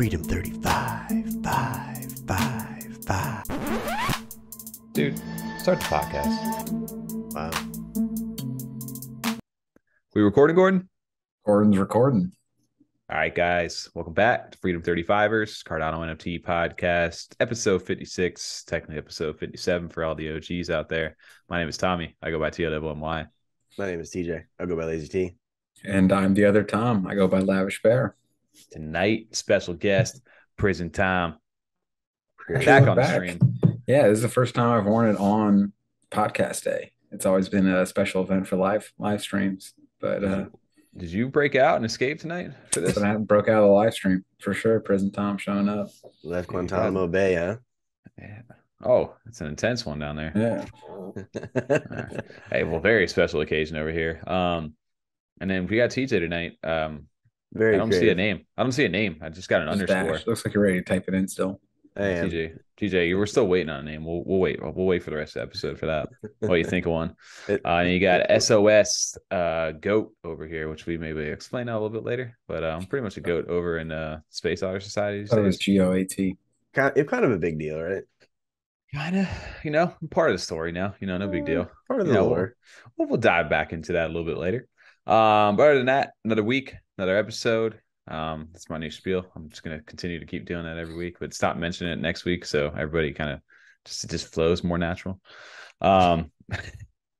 Freedom 35, 5, 5, 5. Dude, start the podcast. Wow. We recording, Gordon? Gordon's recording. All right, guys. Welcome back to Freedom 35ers, Cardano NFT podcast, episode 56, technically episode 57 for all the OGs out there. My name is Tommy. I go by TLWMY. My name is TJ. I go by Lazy T. And I'm the other Tom. I go by Lavish Bear. Tonight, special guest, Prison Tom. Back on the stream. Yeah, this is the first time I've worn it on podcast day. It's always been a special event for live streams. But did you break out and escape tonight for this? But I broke out of the live stream for sure. Prison Tom showing up. Left Guantanamo Bay, huh? Yeah. Oh, it's an intense one down there. Yeah. Right. Hey, well, very special occasion over here. And then we got TJ tonight. I don't see a name. I I just got an underscore. Dash. Looks like you're ready to type it in still. I am. TJ, we're still waiting on a name. We'll wait. We'll wait for the rest of the episode for that. What do you think of one? And you got SOS goat over here, which we maybe explain out a little bit later. But I'm pretty much a goat over in Space Otter Society. That was GOAT. It's kind of a big deal, right? Kind of, I'm part of the story now. No big deal. Part of the lore. We'll dive back into that a little bit later. But other than that, another week, another episode. That's my new spiel. I'm just gonna continue to keep doing that every week, but stop mentioning it next week so everybody kind of just flows more natural. Oh,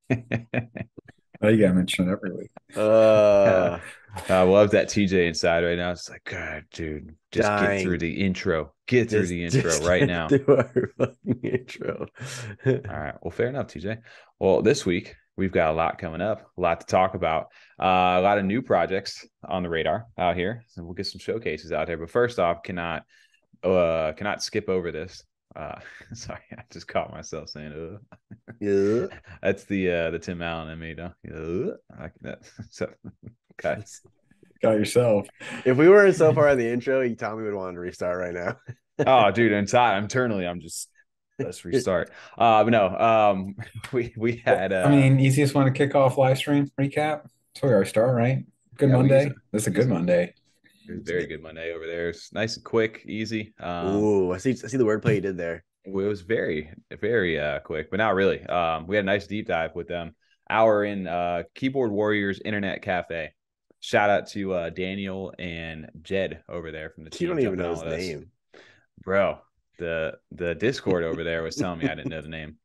you gotta mention it every week. I love that TJ inside right now. It's like, God, dude, just get through the intro. Get through the intro right now. Do our fucking intro. All right. Well, fair enough, TJ. Well, this week we've got a lot coming up, a lot to talk about, a lot of new projects on the radar out here. So we'll get some showcases out there. But first off, cannot skip over this. Sorry, I just caught myself saying Yeah. That's the Tim Allen I made. Like that. So, guys, Got yourself. If we weren't so far in the intro, Tommy would want to restart right now. Oh, dude, internally, I'm just let's restart. But no, we had. Easiest one to kick off live stream recap. So we already start, right? Good Monday. This is a good Monday. Very good Monday over there. It's nice and quick, easy. Ooh, I see the wordplay you did there. It was very, very quick, but not really. We had a nice deep dive with them. Hour in Keyboard Warriors Internet Cafe. Shout out to Daniel and Jed over there from the team. You don't even know his name, bro. The Discord over there was telling me I didn't know the name.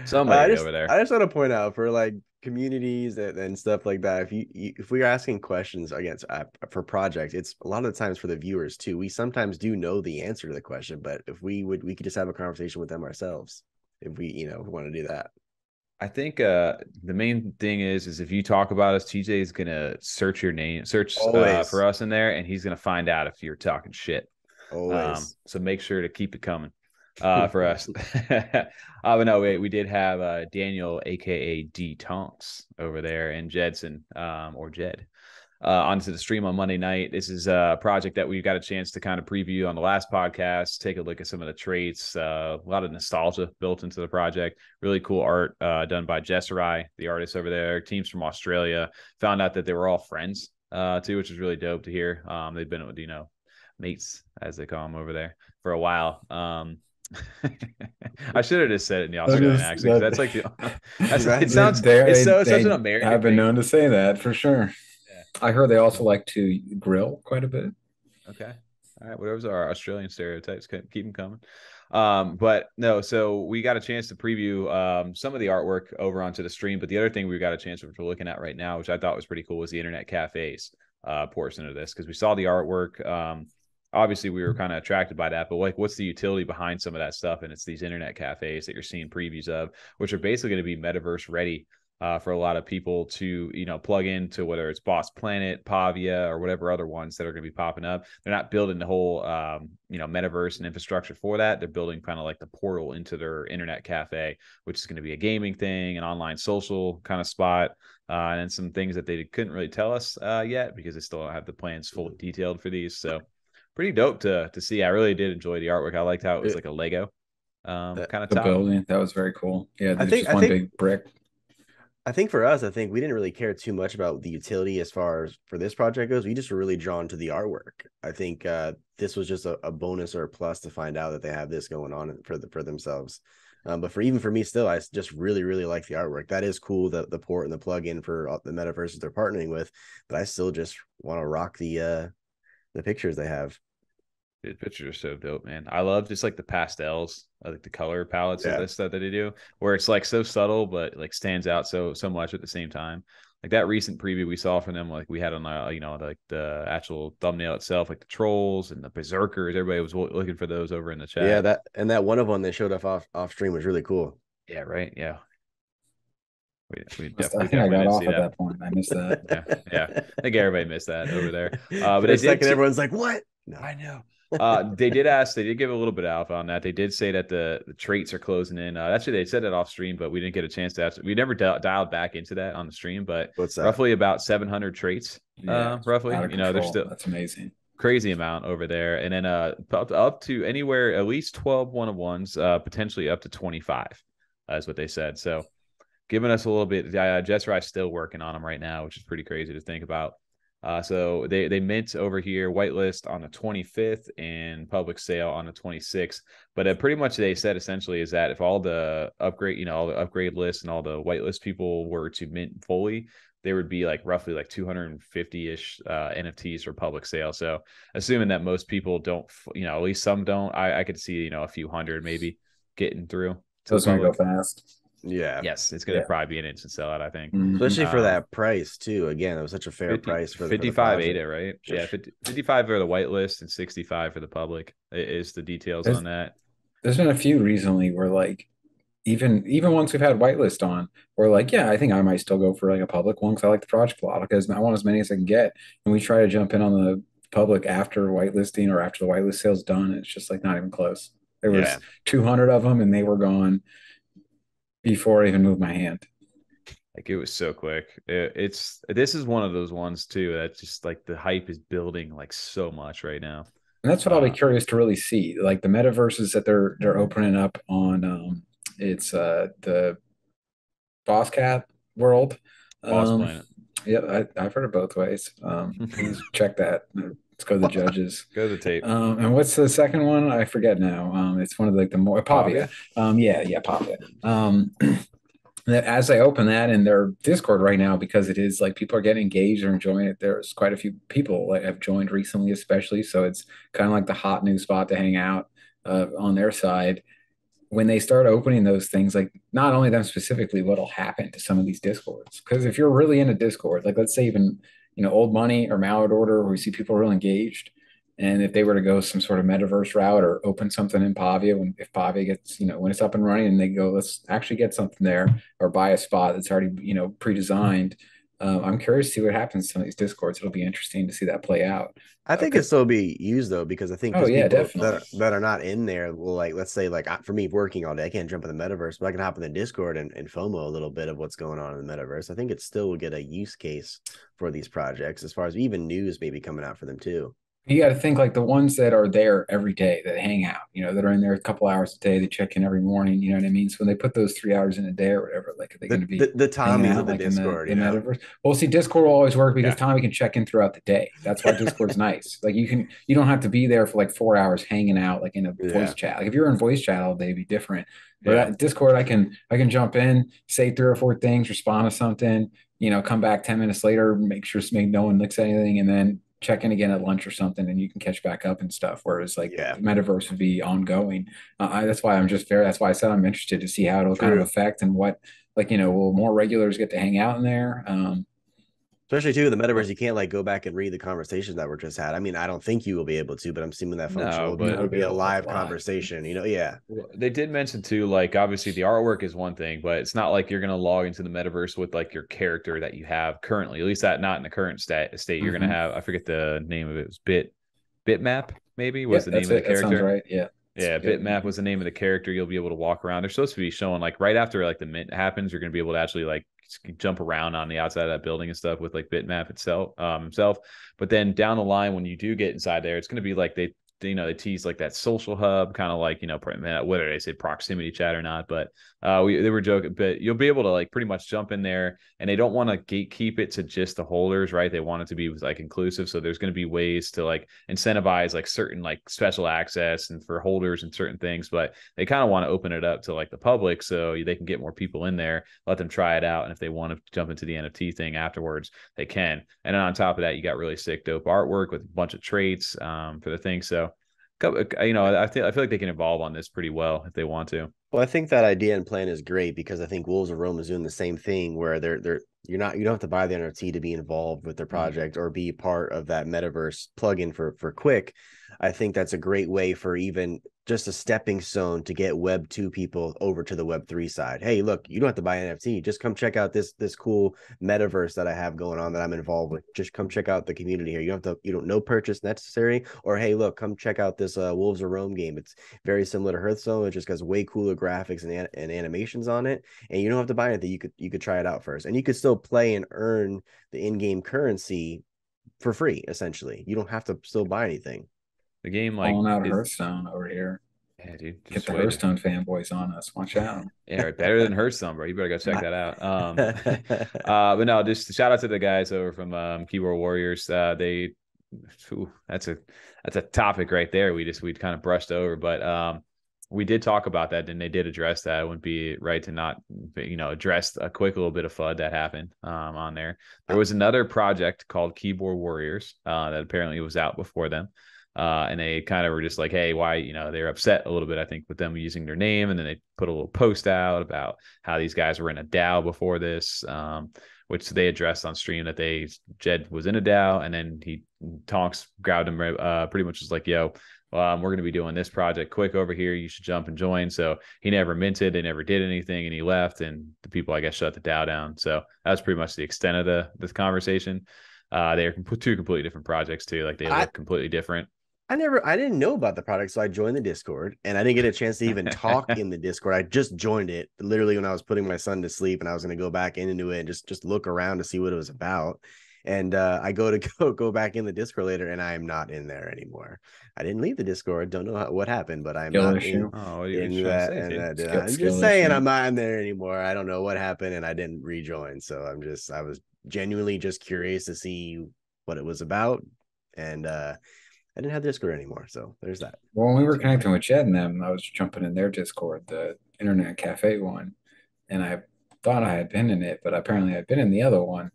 Somebody over there. I just want to point out for like communities and stuff like that. If we're asking questions against for projects, it's a lot of the times for the viewers too. We sometimes do know the answer to the question, but if we could just have a conversation with them ourselves if we want to do that. I think the main thing is if you talk about us, TJ is gonna search your name, for us in there, and he's gonna find out if you're talking shit. Always. So make sure to keep it coming for us. But no, we did have Daniel, aka D Tonks, over there, and Jedson, or Jed, onto the stream on Monday night. This is a project that we got a chance to kind of preview on the last podcast, take a look at some of the traits, a lot of nostalgia built into the project. Really cool art done by Jesserai, the artist over there. Teams from Australia. Found out that they were all friends too, which is really dope to hear. They've been with mates, as they call them over there, for a while. I should have just said it in the Australian accent. That's like it sounds. It's such an American. I've been known to say that for sure. Yeah. I heard they also like to grill quite a bit. Okay, all right. Whatever's our Australian stereotypes, keep them coming. But no, so we got a chance to preview some of the artwork over onto the stream. But the other thing we got a chance which we're looking at right now, which I thought was pretty cool, was the internet cafes portion of this, because we saw the artwork. Obviously, we were kind of attracted by that, but like, what's the utility behind some of that stuff? And it's these internet cafes that you're seeing previews of, which are basically going to be metaverse ready for a lot of people to, plug into, whether it's Boss Planet, Pavia, or whatever other ones that are going to be popping up. They're not building the whole, metaverse and infrastructure for that. They're building kind of like the portal into their internet cafe, which is going to be a gaming thing, an online social kind of spot, and then some things that they couldn't really tell us yet because they still don't have the plans fully detailed for these. So pretty dope to see. I really did enjoy the artwork. I liked how it was like a Lego kind of the building. That was very cool. Yeah, I think big brick. I think for us, I think we didn't really care too much about the utility as far as for this project goes. We just were really drawn to the artwork. I think this was just a bonus or a plus to find out that they have this going on for themselves. But for me still, I just really like the artwork. That is cool, the port and the plugin for the metaverses they're partnering with. But I still just want to rock the pictures they have. The pictures are so dope, man. I love just like the pastels, like the color palettes of this stuff that they do, where it's like so subtle but like stands out so much at the same time. Like that recent preview we saw from them, like we had on like the actual thumbnail itself, like the trolls and the berserkers. Everybody was looking for those over in the chat. Yeah, that one of them they showed off stream was really cool. Yeah, right. Yeah. We definitely, I think I got off at that point. I missed that. yeah. I think everybody missed that over there. But for a second, everyone's like, "What?" No, I know. They did give a little bit of alpha on that. They did say that the traits are closing in. Actually, they said that off stream, but we didn't get a chance to ask. We never dialed back into that on the stream, but what's that? Roughly about 700 traits. Roughly, there's still that's amazing, crazy amount over there, and then up to anywhere at least 12 one-of-ones, potentially up to 25, is what they said. So, giving us a little bit. Jess Rice still working on them right now, which is pretty crazy to think about. So they mint over here whitelist on the 25th and public sale on the 26th. But pretty much they said essentially is that if all the upgrade, all the upgrade lists and all the whitelist people were to mint fully, there would be like roughly like 250-ish NFTs for public sale. So assuming that most people don't, at least some don't, I could see, a few hundred maybe getting through. So it's going to go fast. Yeah. Yes, it's going to probably be an instant sellout, I think. Especially for that price too. Again, it was such a fair price for 55 ADA, right? Yeah, 55 for the whitelist and 65 for the public is the details on that. There's been a few recently where like even once we've had whitelist on, we're like, yeah, I think I might still go for like a public one because I like the project a lot because I want as many as I can get. And we try to jump in on the public after whitelisting or after the whitelist sale's done. It's just like not even close. There was 200 of them and they were gone before I even moved my hand. Like it was so quick. This is one of those ones too that just like the hype is building like so much right now. And that's what I'll be curious to really see. Like the metaverses that they're opening up on it's the Boss Cat world. Boss Planet. Yeah, I've heard it both ways. Please check that. Let's go to the judges. Go to the tape. And what's the second one? I forget now. It's one of like the more Pavia. Pavia. That as I open that in their Discord right now, because it is like people are getting engaged or enjoying it. There's quite a few people that have joined recently, especially. So it's kind of like the hot new spot to hang out on their side. When they start opening those things, like not only them specifically, what'll happen to some of these Discords? Because if you're really into Discord, like let's say even Old Money or Mallard Order, where we see people real engaged, and if they were to go some sort of metaverse route or open something in Pavia, if Pavia gets when it's up and running, and they go, let's actually get something there or buy a spot that's already pre-designed. I'm curious to see what happens to some of these Discords. It'll be interesting to see that play out. I think it'll still be used though, because I think people that are not in there will, like, let's say like for me working all day, I can't jump in the metaverse, but I can hop in the Discord and FOMO a little bit of what's going on in the metaverse. I think it still will get a use case for these projects as far as even news maybe coming out for them too. You got to think like the ones that are there every day that hang out, that are in there a couple hours a day, they check in every morning, you know what I mean? So when they put those 3 hours in a day or whatever, like are they going to be the Tommies of the like Discord? in the metaverse? Well, see, Discord will always work because Tommy can check in throughout the day. That's why Discord's nice. Like you don't have to be there for like 4 hours hanging out like in a voice chat. Like if you're in voice chat all day, it'd be different. But Discord, I can jump in, say 3 or 4 things, respond to something, come back 10 minutes later, make no one looks at anything, and then check in again at lunch or something, and you can catch back up and stuff. Whereas like the metaverse would be ongoing. That's why that's why I said I'm interested to see how it'll kind of affect and what, will more regulars get to hang out in there? Especially too, the metaverse, you can't like go back and read the conversations that were just had. I mean, I don't think you will be able to, but I'm assuming that function will be a live conversation, Well, they did mention too, like obviously the artwork is one thing, but it's not like you're going to log into the metaverse with like your character that you have currently, at least not in the current state. You're going to have, I forget the name of it, was Bitmap maybe was the name of the character. That sounds right. Yeah, Bitmap was the name of the character. You'll be able to walk around. They're supposed to be showing like right after like the mint happens, you're going to be able to actually like jump around on the outside of that building and stuff with like Bitmap itself. But then down the line, when you do get inside there, it's going to be like they tease like that social hub, kind of like, whether they say proximity chat or not, but they were joking, but you'll be able to like pretty much jump in there, and they don't want to gatekeep it to just the holders, right? They want it to be like inclusive. So there's going to be ways to like incentivize like certain like special access and for holders and certain things, but they kind of want to open it up to like the public so they can get more people in there, let them try it out. And if they want to jump into the NFT thing afterwards, they can. And then on top of that, you got really sick, dope artwork with a bunch of traits for the thing. So, I feel like they can evolve on this pretty well if they want to. Well, I think that idea and plan is great because I think Wolves of Rome is doing the same thing where you don't have to buy the NFT to be involved with their project or be part of that metaverse plugin for KWIC. I think that's a great way for even just a stepping stone to get Web 2 people over to the Web 3 side. Hey, look, you don't have to buy an NFT. Just come check out this cool metaverse that I have going on that I'm involved with. Just come check out the community here. You don't no purchase necessary. Or hey, look, come check out this Wolves of Rome game. It's very similar to Hearthstone. It just has way cooler graphics and animations on it. And you don't have to buy anything. You could try it out first. And you could still play and earn the in-game currency for free, essentially. You don't have to still buy anything. The game like calling out Hearthstone over here. Yeah, dude. Get the Hearthstone fanboys on us. Watch out. Yeah, right, better than Hearthstone, bro. You better go check that out. But no, just shout out to the guys over from Keyboard Warriors. That's a topic right there. We kind of brushed over, but we did talk about that, and they did address that. It wouldn't be right to not, address a quick little bit of FUD that happened on there. There was another project called Keyboard Warriors that apparently was out before them. And they kind of were just like, hey, why, they're upset a little bit, I think, with them using their name. And then they put a little post out about how these guys were in a DAO before this, which they addressed on stream that Jed was in a DAO. And then Tonks grabbed him pretty much was like, yo, we're going to be doing this project quick over here. You should jump and join. So he never minted. They never did anything. And he left. And the people, I guess, shut the DAO down. So that was pretty much the extent of this conversation. They're two completely different projects, too. Like they look completely different. I didn't know about the product, so I joined the Discord, and I didn't get a chance to even talk in the Discord. I just joined it literally when I was putting my son to sleep, and I was going to go back into it and just look around to see what it was about. And I go back in the Discord later, and I am not in there anymore. I didn't leave the Discord. Don't know what happened, but I'm not in that. I'm just saying I'm not in there anymore. I don't know what happened, and I didn't rejoin. So I was genuinely just curious to see what it was about, and I didn't have Discord anymore, so there's that. Well, when we were connecting with Jed and them, I was jumping in their Discord, the Internet Cafe one, and I thought I had been in it, but apparently I'd been in the other one,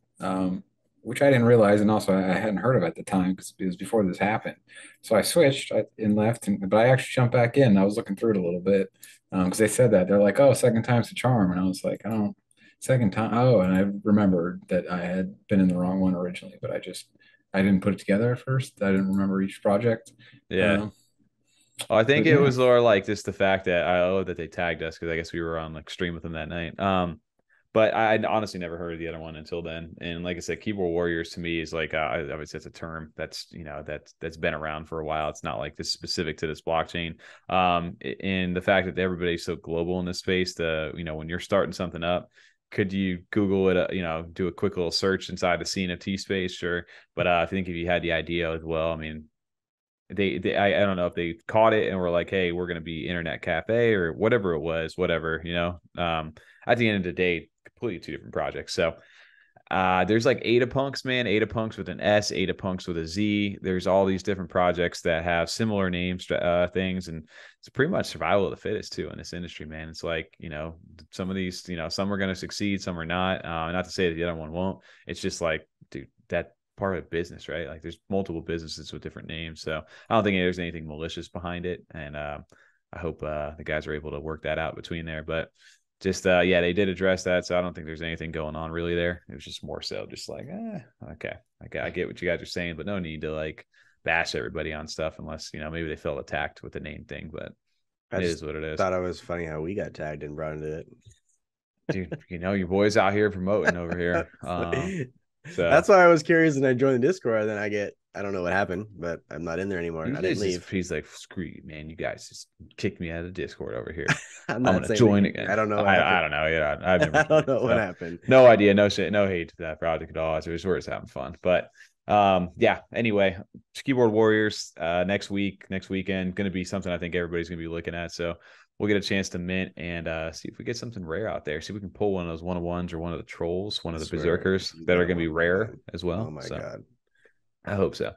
which I didn't realize, and also I hadn't heard of at the time because it was before this happened. So I switched and left, but I actually jumped back in. I was looking through it a little bit because they said that. They're like, oh, second time's the charm. And I was like, oh, second time. Oh, and I remembered that I had been in the wrong one originally, but I didn't put it together at first. I didn't remember each project. Yeah. I think it was more like just the fact that they tagged us because I guess we were on like stream with them that night. But I honestly never heard of the other one until then. And like I said, Keyboard Warriors to me is like I would say it's a term that's that's been around for a while. It's not like this specific to this blockchain. And the fact that everybody's so global in this space, when you're starting something up. Could you Google it, do a quick little search inside the CNFT space? Sure. But I think if you had the idea as well, I mean, I don't know if they caught it and were like, hey, we're going to be Internet Cafe or whatever it was, whatever, at the end of the day, completely two different projects. So there's like Adapunks, man, Adapunks with an S, Adapunks with a Z. There's all these different projects that have similar names, things, and it's pretty much survival of the fittest too in this industry, man. It's like, some of these, some are going to succeed, some are not. Not to say that the other one won't. It's just like, dude, that part of business, right? Like there's multiple businesses with different names. So I don't think there's anything malicious behind it. And I hope the guys are able to work that out between there. But just they did address that, so I don't think there's anything going on really there. It was just more so just like, okay, I get what you guys are saying, but no need to like bash everybody on stuff unless maybe they felt attacked with the name thing. But it is what it is. Thought it was funny how we got tagged and brought into it. Dude, your boys out here promoting over here. So that's why I was curious, and I joined the Discord. And then I don't know what happened, but I'm not in there anymore. I didn't leave. He's like, screw you, man. You guys just kicked me out of the Discord over here. I'm going to join again. I don't know. I don't know. Yeah, I've never. I don't know what happened. No idea. No shit. No hate to that project at all. It's where it's having fun. But Yeah, anyway, Keyboard Warriors next weekend, going to be something I think everybody's going to be looking at. So we'll get a chance to mint and see if we get something rare out there. See if we can pull one of those 101s or one of the trolls, one of the berserkers that are going to be rare as well. Oh my God. I hope so.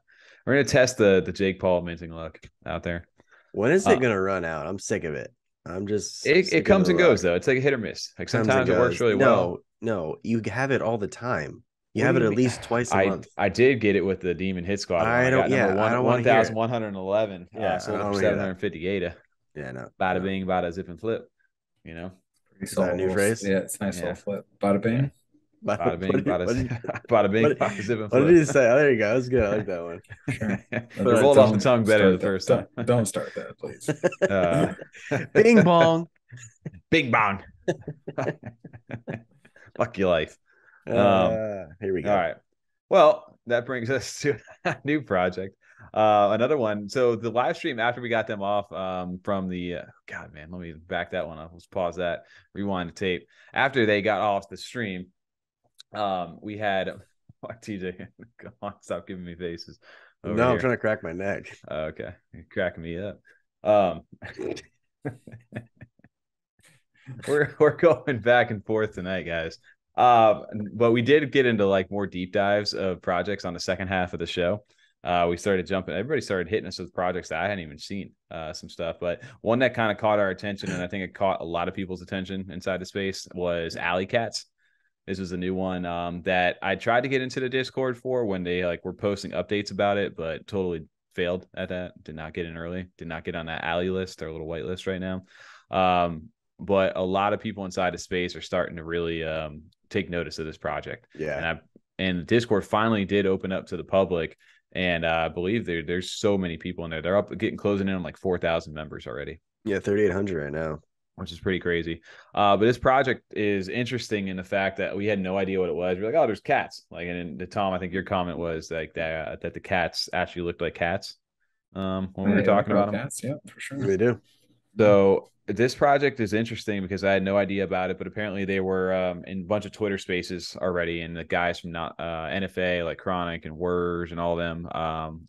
We're going to test the Jakepaul minting luck out there. When is it going to run out? I'm sick of it. I'm just it comes and goes though. It's like a hit or miss. Like sometimes it works really well. No, you have it all the time. You have it at least twice a month. I did get it with the Demon Hit Squad. I don't 1,111. Yeah, sold it for 758. Yeah, no. Bada bing, bada zip and flip. You know, is that a new phrase? Yeah, it's nice little flip. Bada bing. Yeah. Bada bing, bada bing, bada zip and flip. What did you say? Oh, there you go. That's good. I like that one. Sure. It rolled off the tongue better the first time. Don't start that, please. Bing bong. Bing bong. Fuck your life. Here we go. All right. Well, that brings us to a new project. Another one. So the live stream after we got them off from the God, man, let me back that one up. Let's pause that. Rewind the tape. After they got off the stream, we had TJ. Come on, stop giving me faces. No, here. I'm trying to crack my neck. Okay, you're cracking me up. We're going back and forth tonight, guys. But we did get into like more deep dives of projects on the second half of the show. We started jumping. Everybody started hitting us with projects that I hadn't even seen some stuff. But one that kind of caught our attention, and I think it caught a lot of people's attention inside the space, was Alley Cats. This was a new one that I tried to get into the Discord for when they like were posting updates about it, but totally failed at that. Did not get in early. Did not get on that Alley list, their little white list right now. But a lot of people inside the space are starting to really take notice of this project. Yeah. And the Discord finally did open up to the public. And I believe there's so many people in there. They're up closing in on like 4,000 members already. Yeah, 3,800 right now, which is pretty crazy. But this project is interesting in the fact that we had no idea what it was. We're like, oh, there's cats. Like, and the Tom, I think your comment was like that the cats actually looked like cats when we were talking about them. Cats, yeah, for sure. They do. So this project is interesting because I had no idea about it, but apparently they were in a bunch of Twitter spaces already, and the guys from NFA like Chronic and Wurs and all of them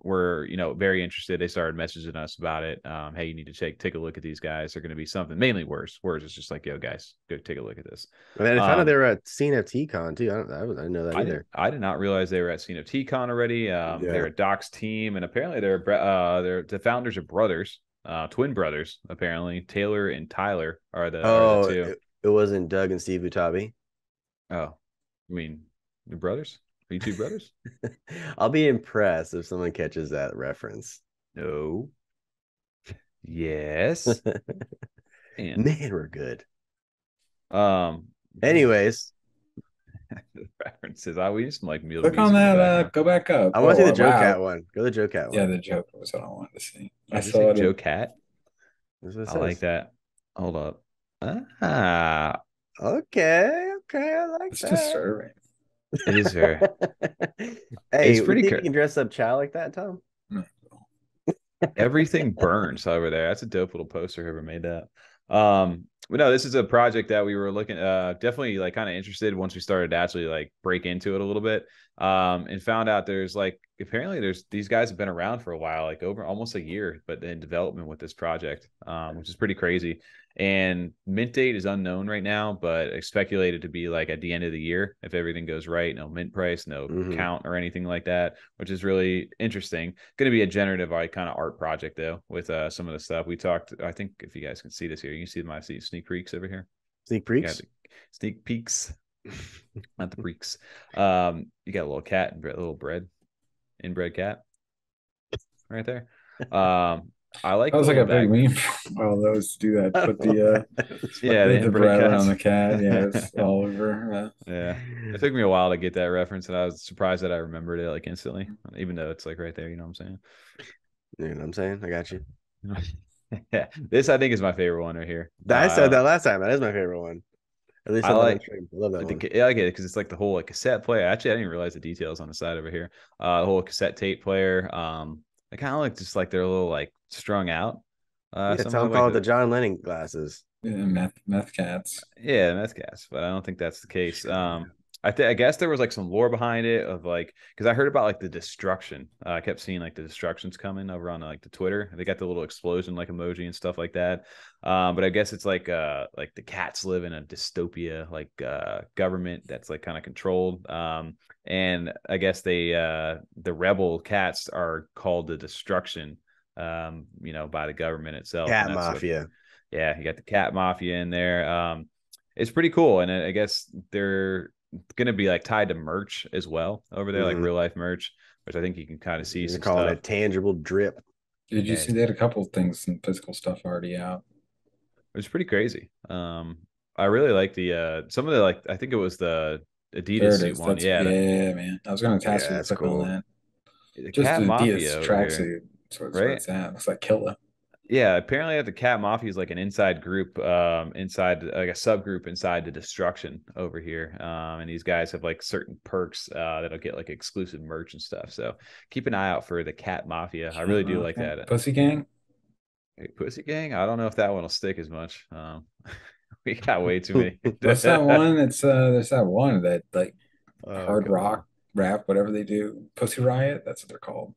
were very interested. They started messaging us about it. Hey, you need to take a look at these guys. They're going to be something. Mainly Wurs. Wurs is just like, yo, guys, go take a look at this. And I found out they were at CNFT Con too. I didn't know that either. I did not realize they were at CNFT Con already. They're a Doc's team, and apparently they're the founders are brothers. Twin brothers, apparently. Taylor and Tyler are the two. It wasn't Doug and Steve Utabi. Oh, I mean, your brothers? Are you two brothers? I'll be impressed if someone catches that reference. No. Yes. Man, we're good. references. Anyways. We just like meal. Click on that. Go back up. I want to see the Joe Cat one. Go to the Joe Cat one. Yeah, the Joe was what I wanted to see. I saw Joe Cat. I like that. Hold up. Okay. I like it's that. It's disturbing. It is her. Hey, it's pretty. You can dress up Chow like that, Tom. Everything burns over there. That's a dope little poster. Whoever made that. But no, this is a project that we were looking definitely like kind of interested once we started to actually like break into it a little bit, and found out apparently these guys have been around for a while, like over almost a year, but in development with this project, which is pretty crazy. And mint date is unknown right now, but it's speculated to be like at the end of the year if everything goes right. No mint price, no count or anything like that, which is really interesting. Going to be a generative kind of art project though, with some of the stuff we talked. I think if you guys can see this here, you can see my sneak peeks over here. Sneak peeks. Sneak peeks, not the freaks. You got a little cat and little inbred cat right there. I like that was like a big meme. All those do that. Put the the bread on the cat. Yeah, it's all over. Yeah, it took me a while to get that reference, and I was surprised that I remembered it like instantly, even though it's like right there. You know what I'm saying? You know what I'm saying? I got you. Yeah, this I think is my favorite one right here. I said that last time. That is my favorite one. At least I love that one. I like it because it's like the whole like cassette player. Actually, I didn't even realize the details on the side over here. The whole cassette tape player. I kind of like just like they're a little like strung out. Tom called the John Lennon glasses. Yeah, meth cats. Yeah, meth cats, but I don't think that's the case. I I guess there was like some lore behind it of like, because I heard about like the destruction. I kept seeing like the destructions coming over on like the Twitter. They got the little explosion like emoji and stuff like that. But I guess it's like the cats live in a dystopia like government that's like kind of controlled. And I guess the rebel cats are called the destruction, by the government itself. Cat And that's mafia. yeah, you got the cat mafia in there. It's pretty cool, and I guess they're going to be like tied to merch as well over there, like real life merch, which I think you can kind of see You're some calling stuff. it tangible drip. Did you see they had a couple of things, some physical stuff already out? It was pretty crazy. I really like the some of the like I think it was the Adidas suit one. Yeah, man. I was going to ask you to that's click cool. on that. the Just Cat the Mafia Adidas over here, tracksuit. So that's what right? it's at. Looks like killer. Yeah, apparently the Cat Mafia is like an inside group, inside like a subgroup inside the Destruction over here. And these guys have like certain perks that'll get like exclusive merch and stuff. So keep an eye out for the Cat Mafia. I really do like that. Pussy Gang. Hey, Pussy Gang. I don't know if that one will stick as much. We got way too many. What's that one? It's there's that one that like hard God. rock rap, whatever they do. Pussy Riot. That's what they're called.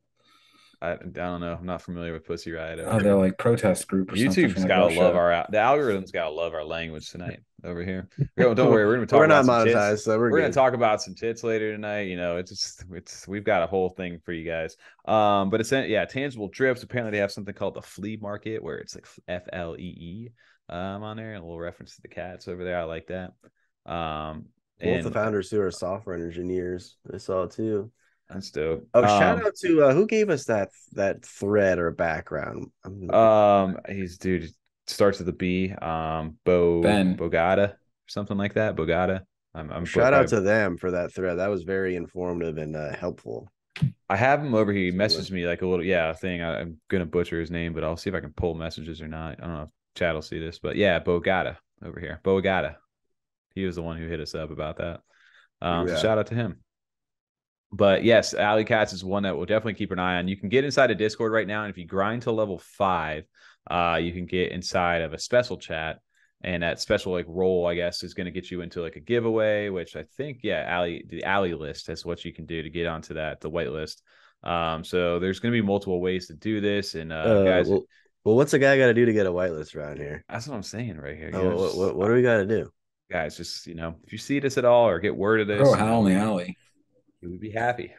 I don't know. I'm not familiar with Pussy Riot. Oh, they're like protest group or something. YouTube's gotta love the algorithm's gotta love our language tonight over here. Don't worry, we're gonna talk we're about not some monetized, tits. so we're gonna good. talk about some tits later tonight. It's we've got a whole thing for you guys. But it's tangible drips. Apparently they have something called the flea market where it's like FLEE on there, and a little reference to the cats over there. I like that. Both And the founders too are software engineers. I saw it too. that's dope. Oh, shout out to who gave us that thread or background. He's dude starts with a B. Bogata, something like that. Bogata. I'm shout out to them for that thread. That was very informative and helpful. I have him over here. He messaged me like a little thing. I'm gonna butcher his name, but I'll see if I can pull messages or not. I don't know if Chad will see this, but yeah, Bogata over here. Bogata. He was the one who hit us up about that. So shout out to him. But yes, Alley Katz is one that we'll definitely keep an eye on. You can get inside a Discord right now, and if you grind to level 5, you can get inside of a special chat, and that special like role, I guess, is going to get you into like a giveaway, which I think, the Alley list is what you can do to get onto the white list. So there's going to be multiple ways to do this, and guys. Well, what's a guy got to do to get a whitelist around here? That's what I'm saying right here. What do we got to do? Guys, just, if you see this at all or get word of this. Oh, Howl in the Alley. You would be happy.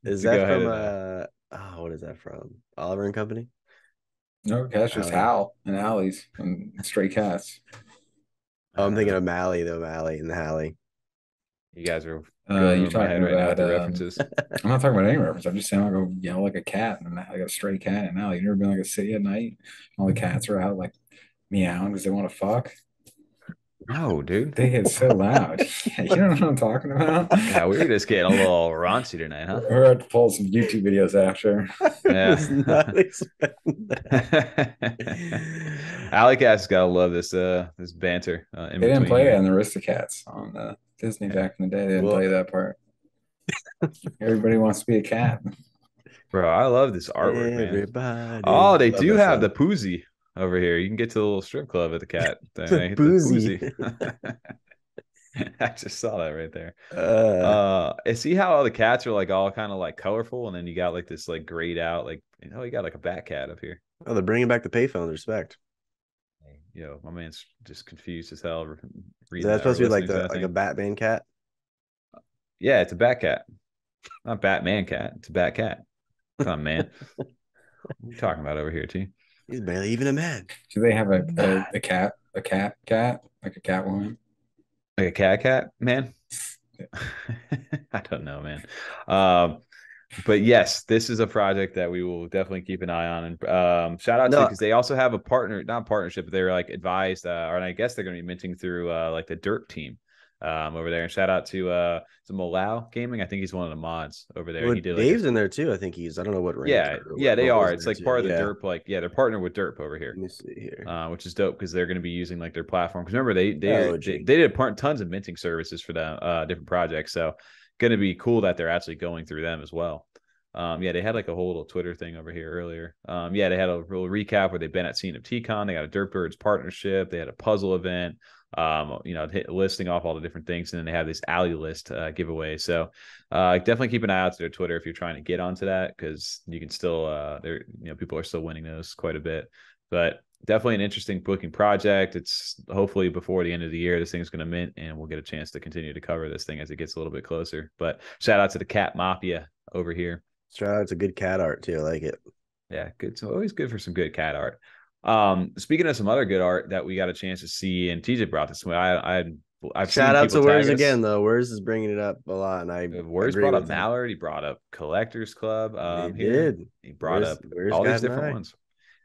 Is that from what is that from? Oliver and Company? No, that's just Howl and Alleys and Stray Cats. Oh, I'm thinking of Mally, though. Mally and the Halley. You guys are you're talking about the references. I'm not talking about any reference. I'm just saying I'll go yell like a cat and like a stray cat in an alley. You never been like a city at night? All the cats are out like meowing because they want to fuck. No, dude. They get so loud. You don't know what I'm talking about? Yeah, we were just getting a little raunchy tonight, huh? We're going to pull some YouTube videos after. Yeah. Alley Cat's gotta love this banter. They didn't play it in the Aristocats on Disney back in the day. They didn't play that part. Everybody wants to be a cat. Bro, I love this artwork, man. Oh, they do have the Poozy over here. You can get to the little strip club at the cat thing. Boozy. I just saw that right there. See how all the cats are like all kind of like colorful, and then you got like this like grayed out, like you got like a bat cat up here. Oh, they're bringing back the payphone. Respect. Yo, my man's just confused as hell. Is that supposed to be like a Batman cat? Yeah, it's a bat cat, not Batman cat. It's a bat cat. Come on, man. What are you talking about over here, T? He's barely even a man. Do they have a cat, like a cat woman? Like a cat, man? I don't know, man. But yes, this is a project that we will definitely keep an eye on. And shout out to because they also have a not partnership, but they're like advised, or I guess they're going to be minting through like the Derp team over there. And shout out to Mallard Gaming. I think he's one of the mods over there. Well, he did Dave's in there too. I think I don't know what rank. Yeah, they are. It's like part of the Derp. Like, they're partnered with Derp over here. Let me see here. Which is dope because they're going to be using like their platform. Because remember, they did tons of minting services for them, different projects. So going to be cool that they're actually going through them as well. They had like a whole little Twitter thing over here earlier. They had a real recap where they've been at CNFT Con. They got a Dirt Birds partnership. They had a puzzle event, listing off all the different things, and then they have this alley list giveaway. So definitely keep an eye out to their Twitter if you're trying to get onto that, because you can still people are still winning those quite a bit. But definitely an interesting booking project. It's hopefully before the end of the year, this thing's going to mint, and we'll get a chance to continue to cover this thing as it gets a little bit closer. But shout out to the Cat Mafia over here. Shout out to good cat art too. I like it. Yeah, good. So always good for some good cat art. Speaking of some other good art that we got a chance to see, and TJ brought this way. I've shout out to Wurs again, though. Wurs is bringing it up a lot, and Wurs brought up Mallard. He brought up Collectors Club. He brought up all these different ones.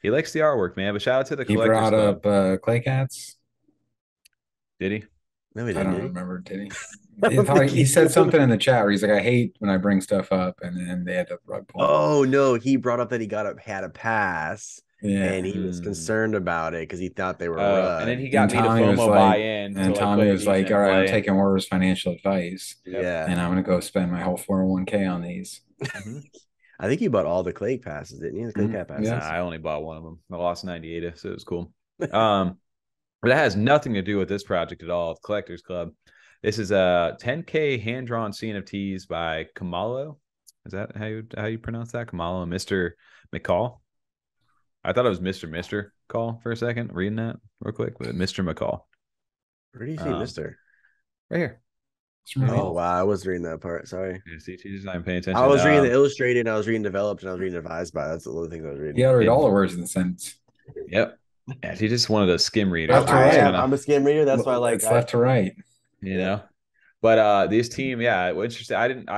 He likes the artwork, man. But shout out to the Collectors Club. He brought up Clay Cats. Did he? No, he didn't. I don't remember. Did he? He said something in the chat where he's like, "I hate when I bring stuff up," and then they had to rug pull. Oh no, he brought up that he had a pass. Yeah. And he was concerned about it because he thought they were and then he got me to FOMO buy in. And Tommy was like, all right, I'm taking Wurs financial advice. Yeah. And I'm going to go spend my whole 401k on these. I think you bought all the Clay passes, didn't you? The Clay Cat passes. Yeah, I only bought one of them. I lost 98, so it was cool. But that has nothing to do with this project at all. Collectors Club. This is a 10K hand-drawn CNFTs by Kamalo. Is that how you pronounce that? Kamalo and Mr. McCall. I thought it was Mr. Call for a second, reading that real quick, but Mr. McCall. Where do you see Mr.? Right here. Oh, wow. I was reading that part. Sorry. Yeah, see, she's not paying attention. I was reading the illustrated, I was reading developed, and I was reading advised by. That's the little things I was reading. Yeah, read all the words in the sentence. Yep. Yeah, she just one of those skim readers. I'm a skim reader. That's why I like left to right. You know? But this team, interesting.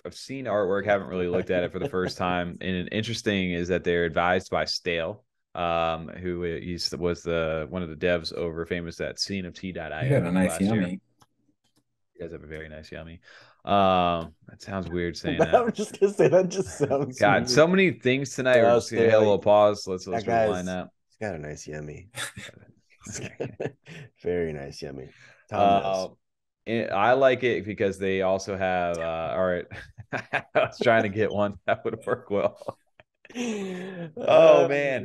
I've seen artwork, haven't really looked at it for the first time. And interesting is that they're advised by Stale, who was one of the devs over famous at CNFT.io. He got a nice yummy. He does have a very nice yummy. That sounds weird saying that. I was just gonna say that just sounds God, weird. So many things tonight. We're just gonna have a little pause. Let's rewind that. He's got a nice yummy. Very nice yummy. I like it because they also have all right. I was trying to get one that would work well. Oh man.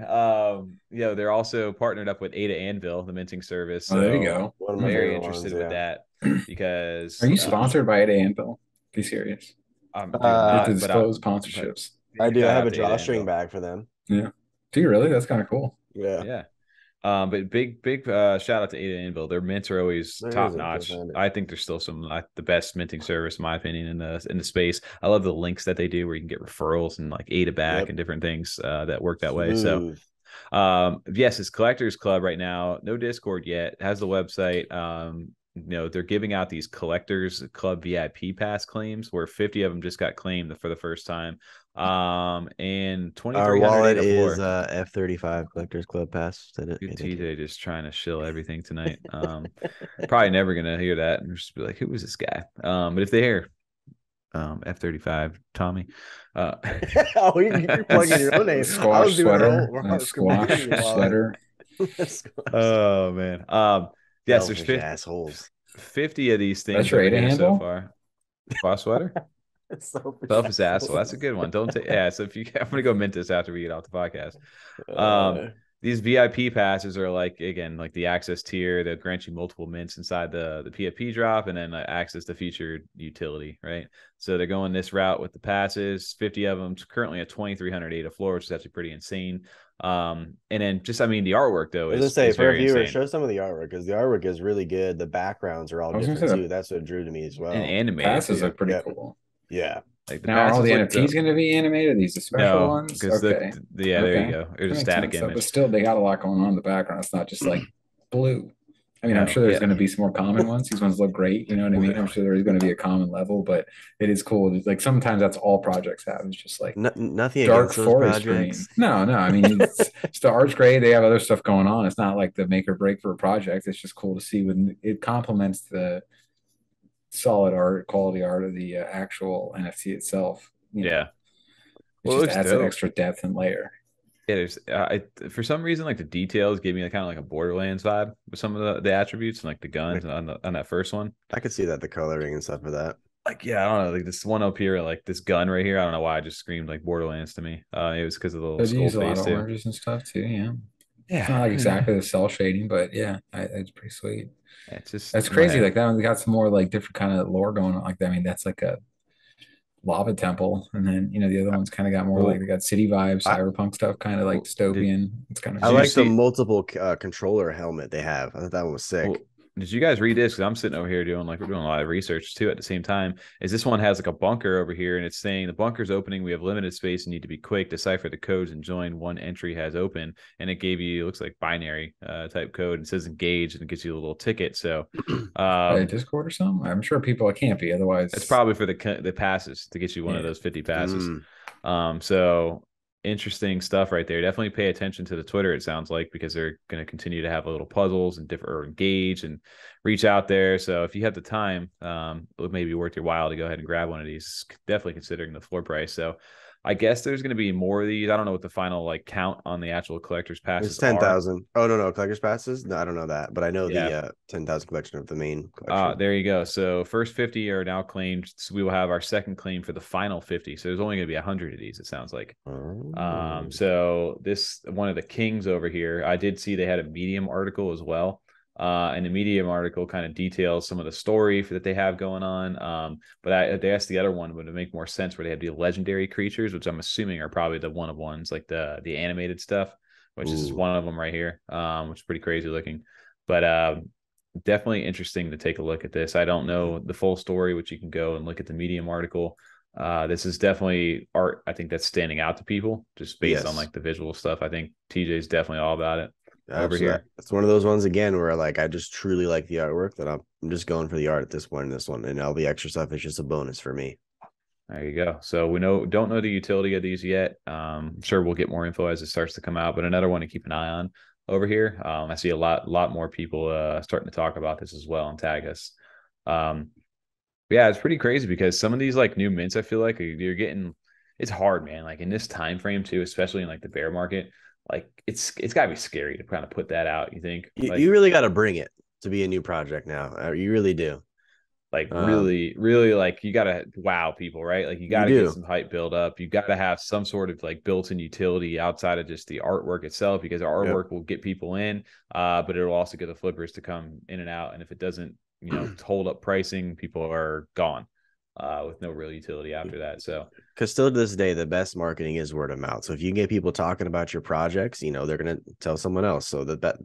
They're also partnered up with Ada Anvil, the minting service. So there you go. I'm very interested with that because are you sponsored by Ada Anvil? Be serious. To disclose sponsorships. I do. I have a drawstring bag for them. Yeah. Do you really? That's kind of cool. Yeah. But big shout out to Ada Anvil. Their mints are always top notch. I think there's still some the best minting service, in my opinion, in the space. I love the links that they do where you can get referrals and like Ada back and different things that work that way. So yes, it's Collectors Club right now. No Discord yet. It has the website. They're giving out these Collectors Club VIP pass claims where 50 of them just got claimed for the first time. And 2,300 our wallet is F35 Collectors Club pass. TJ just trying to shill everything tonight. Probably never gonna hear that and just be like, who is this guy? But if they hear F35 Tommy, you're plugging your own name. Squash sweater. Oh man. Yes, there's 50 assholes. 50 of these things so far. Squash sweater. Selfish asshole. That's a good one. Don't take. Yeah. So if you, I'm gonna go mint this after we get off the podcast. These VIP passes are like the access tier that grant you multiple mints inside the PFP drop, and then access to featured utility. Right. So they're going this route with the passes. 50 of them currently at 2,300 ADA floor, which is actually pretty insane. And then the artwork though is for a viewer, show some of the artwork because the artwork is really good. The backgrounds are all different too. That's what drew to me as well. And animated passes are pretty cool. Yeah. Like now, are all the NFTs going to be animated? These are special ones? Because there you go. There's a static image. But still, they got a lot going on in the background. It's not just like blue. I mean, I'm sure there's going to be some more common ones. These ones look great. You know what I mean? I'm sure there's going to be a common level, but it is cool. It's like sometimes that's all projects have. It's just like nothing dark forest green. No. I mean, it's the art's great. They have other stuff going on. It's not like the make or break for a project. It's just cool to see when it complements the solid art, quality art of the actual NFT itself. It just adds an extra depth and layer. Yeah, for some reason, like the details gave me kind of like a Borderlands vibe with some of the attributes and like the guns on that first one. I could see that, the coloring and stuff for that. Like, I don't know, like this one up here, like this gun right here. I don't know why I just screamed like Borderlands to me. It was because of the little skull face too. Oranges and stuff too. Yeah. Yeah, it's not like exactly the cell shading, but yeah, it's pretty sweet. It's just That's crazy. my Like that one, we got some more like different kind of lore going on. Like that. I mean, that's like a lava temple, and then the other ones kind of got more like they Well, got city vibes, I cyberpunk stuff, kind of like did dystopian. It's kind of I did you cool. like the see? multiple controller helmet they have. I thought that one was Well, sick. did you guys read this? Because I'm sitting over here doing we're doing a lot of research too at the same time. Is this one has like a bunker over here, and it's saying the bunker's opening. We have limited space and need to be quick. Decipher the codes and join. One entry has open, and it gave you, it looks like binary type code. It says engage, and it gives you a little ticket. So, Discord or something. I'm sure people it can't be it's otherwise. probably for the passes to get you one of Yeah. those 50 passes. Mm. So interesting stuff right there. Definitely pay attention to the Twitter, it sounds like, because they're going to continue to have little puzzles and different or engage and reach out there. So if you have the time, it may be worth your while to go ahead and grab one of these, definitely considering the floor price. So I guess there's going to be more of these. I don't know what the final like count on the actual collector's It's passes are. 10,000. Oh no, collector's passes. No, I don't know that, but I know Yeah. the 10,000 collection of the main collection. There you go. So first 50 are now claimed. So we will have our second claim for the final 50. So there's only going to be 100 of these, it sounds like. Oh. So this one of the kings over here, I did see they had a Medium article as well. And the Medium article kind of details some of the story that they have going on. But they asked the other one, would it make more sense where they have the legendary creatures, which I'm assuming are probably the one of ones, like the animated stuff, which is Ooh. one of them right here, which is pretty crazy looking. But definitely interesting to take a look at this. I don't know the full story, which you can go and look at the Medium article. This is definitely art, I think, that's standing out to people just based on Yes. like the visual stuff. I think TJ's definitely all about it over Absolutely. here. It's one of those ones again where like I just truly like the artwork that I'm just going for the art at this point in this one, and all the extra stuff is just a bonus for me. There you go. So we don't know the utility of these yet. I'm sure we'll get more info as it starts to come out, but another one to keep an eye on over here. I see a lot more people starting to talk about this as well and tag us. Um, yeah, it's pretty crazy because some of these like new mints, I feel like you're getting, it's hard, man. Like in this time frame too, especially in like the bear market, like it's got to be scary to kind of put that out. You think You really got to bring it to be a new project now. You really do. like Um, really like you got to wow people, right? Like you got you to get do. some hype build up. You got to have some sort of like built-in utility outside of just the artwork itself, because the Yep. artwork will get people in, but it'll also get the flippers to come in and out. And if it doesn't, hold up pricing, people are gone with no real utility after that. So Because still to this day, the best marketing is word of mouth. So if you can get people talking about your projects, they're gonna tell someone else. So that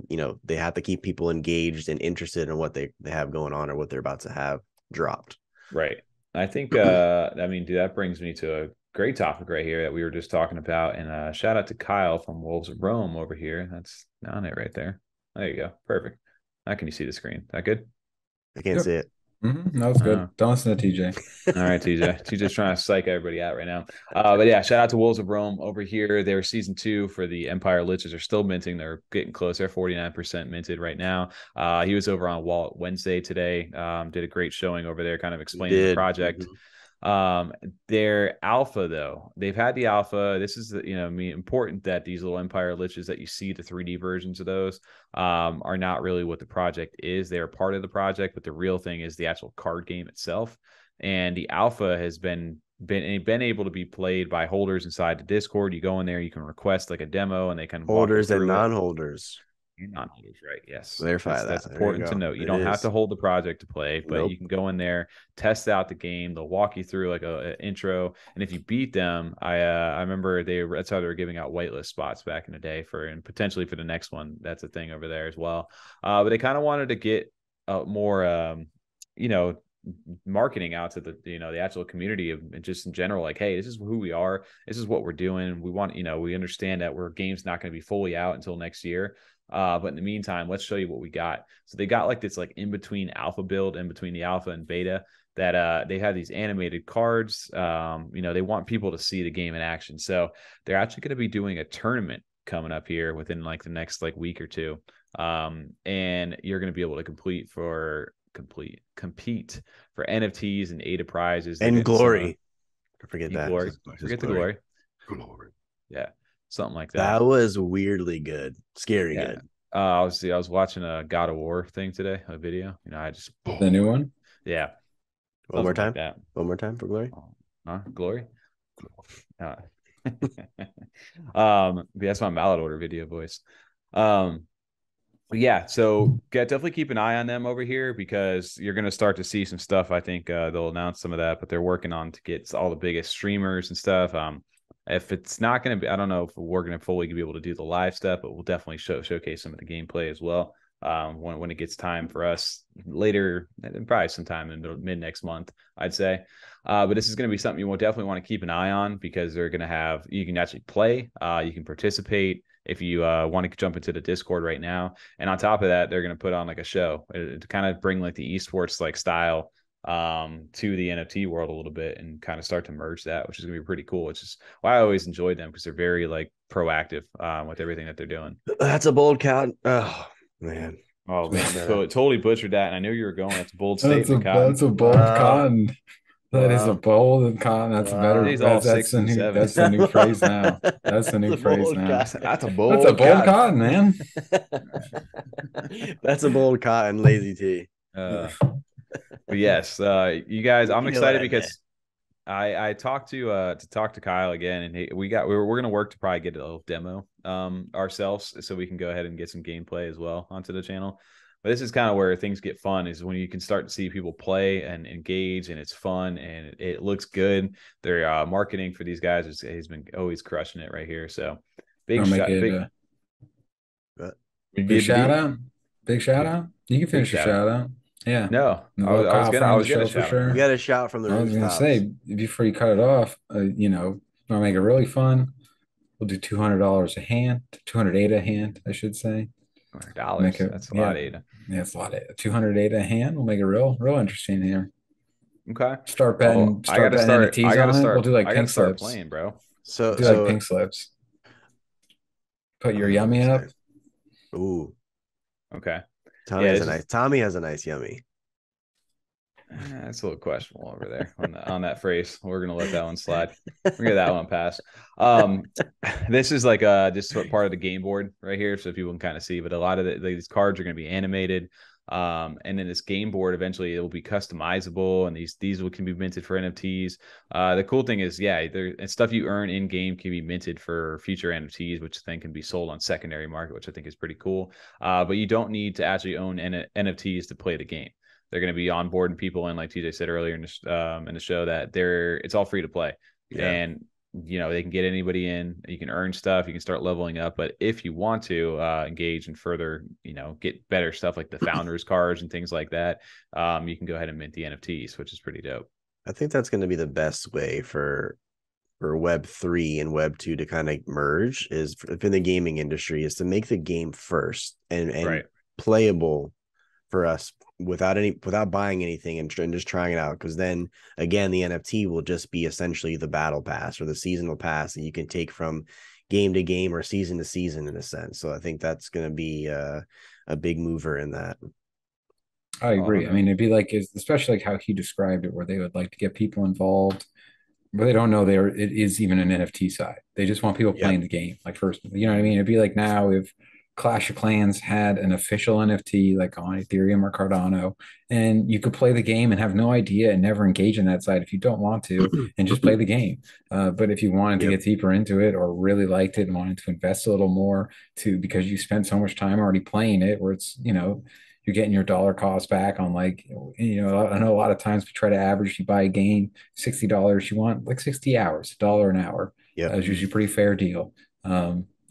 they have to keep people engaged and interested in what they have going on or what they're about to have dropped. right. I think I mean, dude, that brings me to a great topic right here that we were just talking about. And shout out to Kyle from Wolves of Rome over here. That's on it right there. There you go. Perfect. Now can you see the screen? That good? I can't Yep. say it. No, it's good. Don't listen to TJ. All right, TJ. TJ's trying to psych everybody out right now. But yeah, shout out to Wolves of Rome over here. They're season 2 for the Empire Liches are still minting. They're getting close. They're 49% minted right now. He was over on Wall Wednesday today. Did a great showing over there, kind of explaining the project. Mm-hmm. Their alpha though, they've had the alpha. This is important that these little Empire Liches that you see, the 3D versions of those, are not really what the project is. They're part of the project, but the real thing is the actual card game itself. And the alpha has been able to be played by holders inside the Discord. You go in there, you can request like a demo, and they can Holders and walk you through it. non-holders. Non-holders, right? Yes, Clarify that's that. important to note. You don't have to hold the project to play, but Nope. you can go in there, test out the game. They'll walk you through like a intro, and if you beat them, I remember that's how they were giving out whitelist spots back in the day and potentially for the next one. That's a thing over there as well. But they kind of wanted to get more, marketing out to the actual community of just in general, like, hey, this is who we are, this is what we're doing. We want, we understand that game's not going to be fully out until next year. But in the meantime, let's show you what we got. So they got like this like in between alpha build, in between the alpha and beta, that they have these animated cards. They want people to see the game in action. So they're actually going to be doing a tournament coming up here within like the next like week or two. And you're going to be able to compete for NFTs and ADA prizes and glory. Forget that. Glory. Forget the glory. Glory. Yeah. Something like that. That was weirdly good. Scary good. I was watching a God of War thing today, a video. The new one? Yeah. One more time. Like One more time for glory. Glory. That's my Mallard order video voice. Yeah, so definitely keep an eye on them over here, because you're going to start to see some stuff. I think they'll announce some of that, but they're working on to get all the biggest streamers and stuff. If it's not going to be, I don't know if we're going to fully be able to do the live stuff, but we'll definitely showcase some of the gameplay as well. When it gets time for us later, probably sometime in mid next month, I'd say. But this is going to be something you will definitely want to keep an eye on, because they're going to have, you can actually play, you can participate if you want to jump into the Discord right now. And on top of that, they're going to put on like a show to kind of bring like the esports like style to the NFT world a little bit, and kind of start to merge that, which is going to be pretty cool. Which is why I always enjoyed them, because they're very like proactive with everything that they're doing. That's a bold count. Oh man. Oh man, totally butchered that. And I knew you were going. That's a bold statement, Cotton. That's a bold cotton. That is a bold and cotton. That's better. That's the new phrase now. That's the new phrase now. That's a bold cotton, man. That's a bold cotton, lazy T. But yes, you guys, I'm excited because I talked to Kyle again, and we're gonna work to probably get a little demo ourselves, so we can go ahead and get some gameplay as well onto the channel. But this is kind of where things get fun, is when you can start to see people play and engage, and it's fun and it looks good. Their marketing for these guys has been always crushing it right here. So big shout out. Big shout out. You can finish your shout out. Yeah. No, I was gonna shout. Sure. You got a shout from the rooftops. I was gonna say, before you cut it off, want to make it really fun, we'll do $200 a hand, 208 a hand, I should say. $200. That's a lot, Ada. Yeah, it's a lot. 208 a hand. We'll make it real interesting here. Okay. Start betting. I gotta start. We'll do like pink slips, playing, bro. So do like pink slips. Put your yummy up. Ooh. Okay. Tommy has a nice yummy. That's a little questionable over there on that phrase. We're gonna let that one slide. We're gonna get that one pass. This is like just part of the game board right here, so people can kind of see. But a lot of these cards are gonna be animated, and then this game board eventually it will be customizable, and these can be minted for NFTs. The cool thing is, stuff you earn in game can be minted for future NFTs, which then can be sold on secondary market, which I think is pretty cool. But you don't need to actually own NFTs to play the game. They're going to be onboarding people, and like TJ said earlier in the show, that it's all free to play, and they can get anybody in. You can earn stuff, you can start leveling up, but if you want to engage and further, get better stuff like the founders cards and things like that, you can go ahead and mint the NFTs, which is pretty dope. I think that's going to be the best way for Web3 and Web2 to kind of merge, is in the gaming industry, is to make the game first and playable for us without buying anything and just trying it out, because then again the NFT will just be essentially the battle pass or the seasonal pass that you can take from game to game or season to season in a sense. So I think that's going to be a big mover in that. I agree. I mean, it'd be like, especially like how he described it, where they would like to get people involved, but they don't know it is even an NFT side. They just want people playing the game. Like first, you know what I mean? It'd be like now if Clash of Clans had an official NFT like on Ethereum or Cardano, and you could play the game and have no idea and never engage in that side if you don't want to, and just play the game. But if you wanted to get deeper into it, or really liked it and wanted to invest a little more because you spent so much time already playing it, where it's, you're getting your dollar cost back on I know a lot of times we try to average, you buy a game, $60, you want like 60 hours, $1 an hour. Yeah. That's usually a pretty fair deal.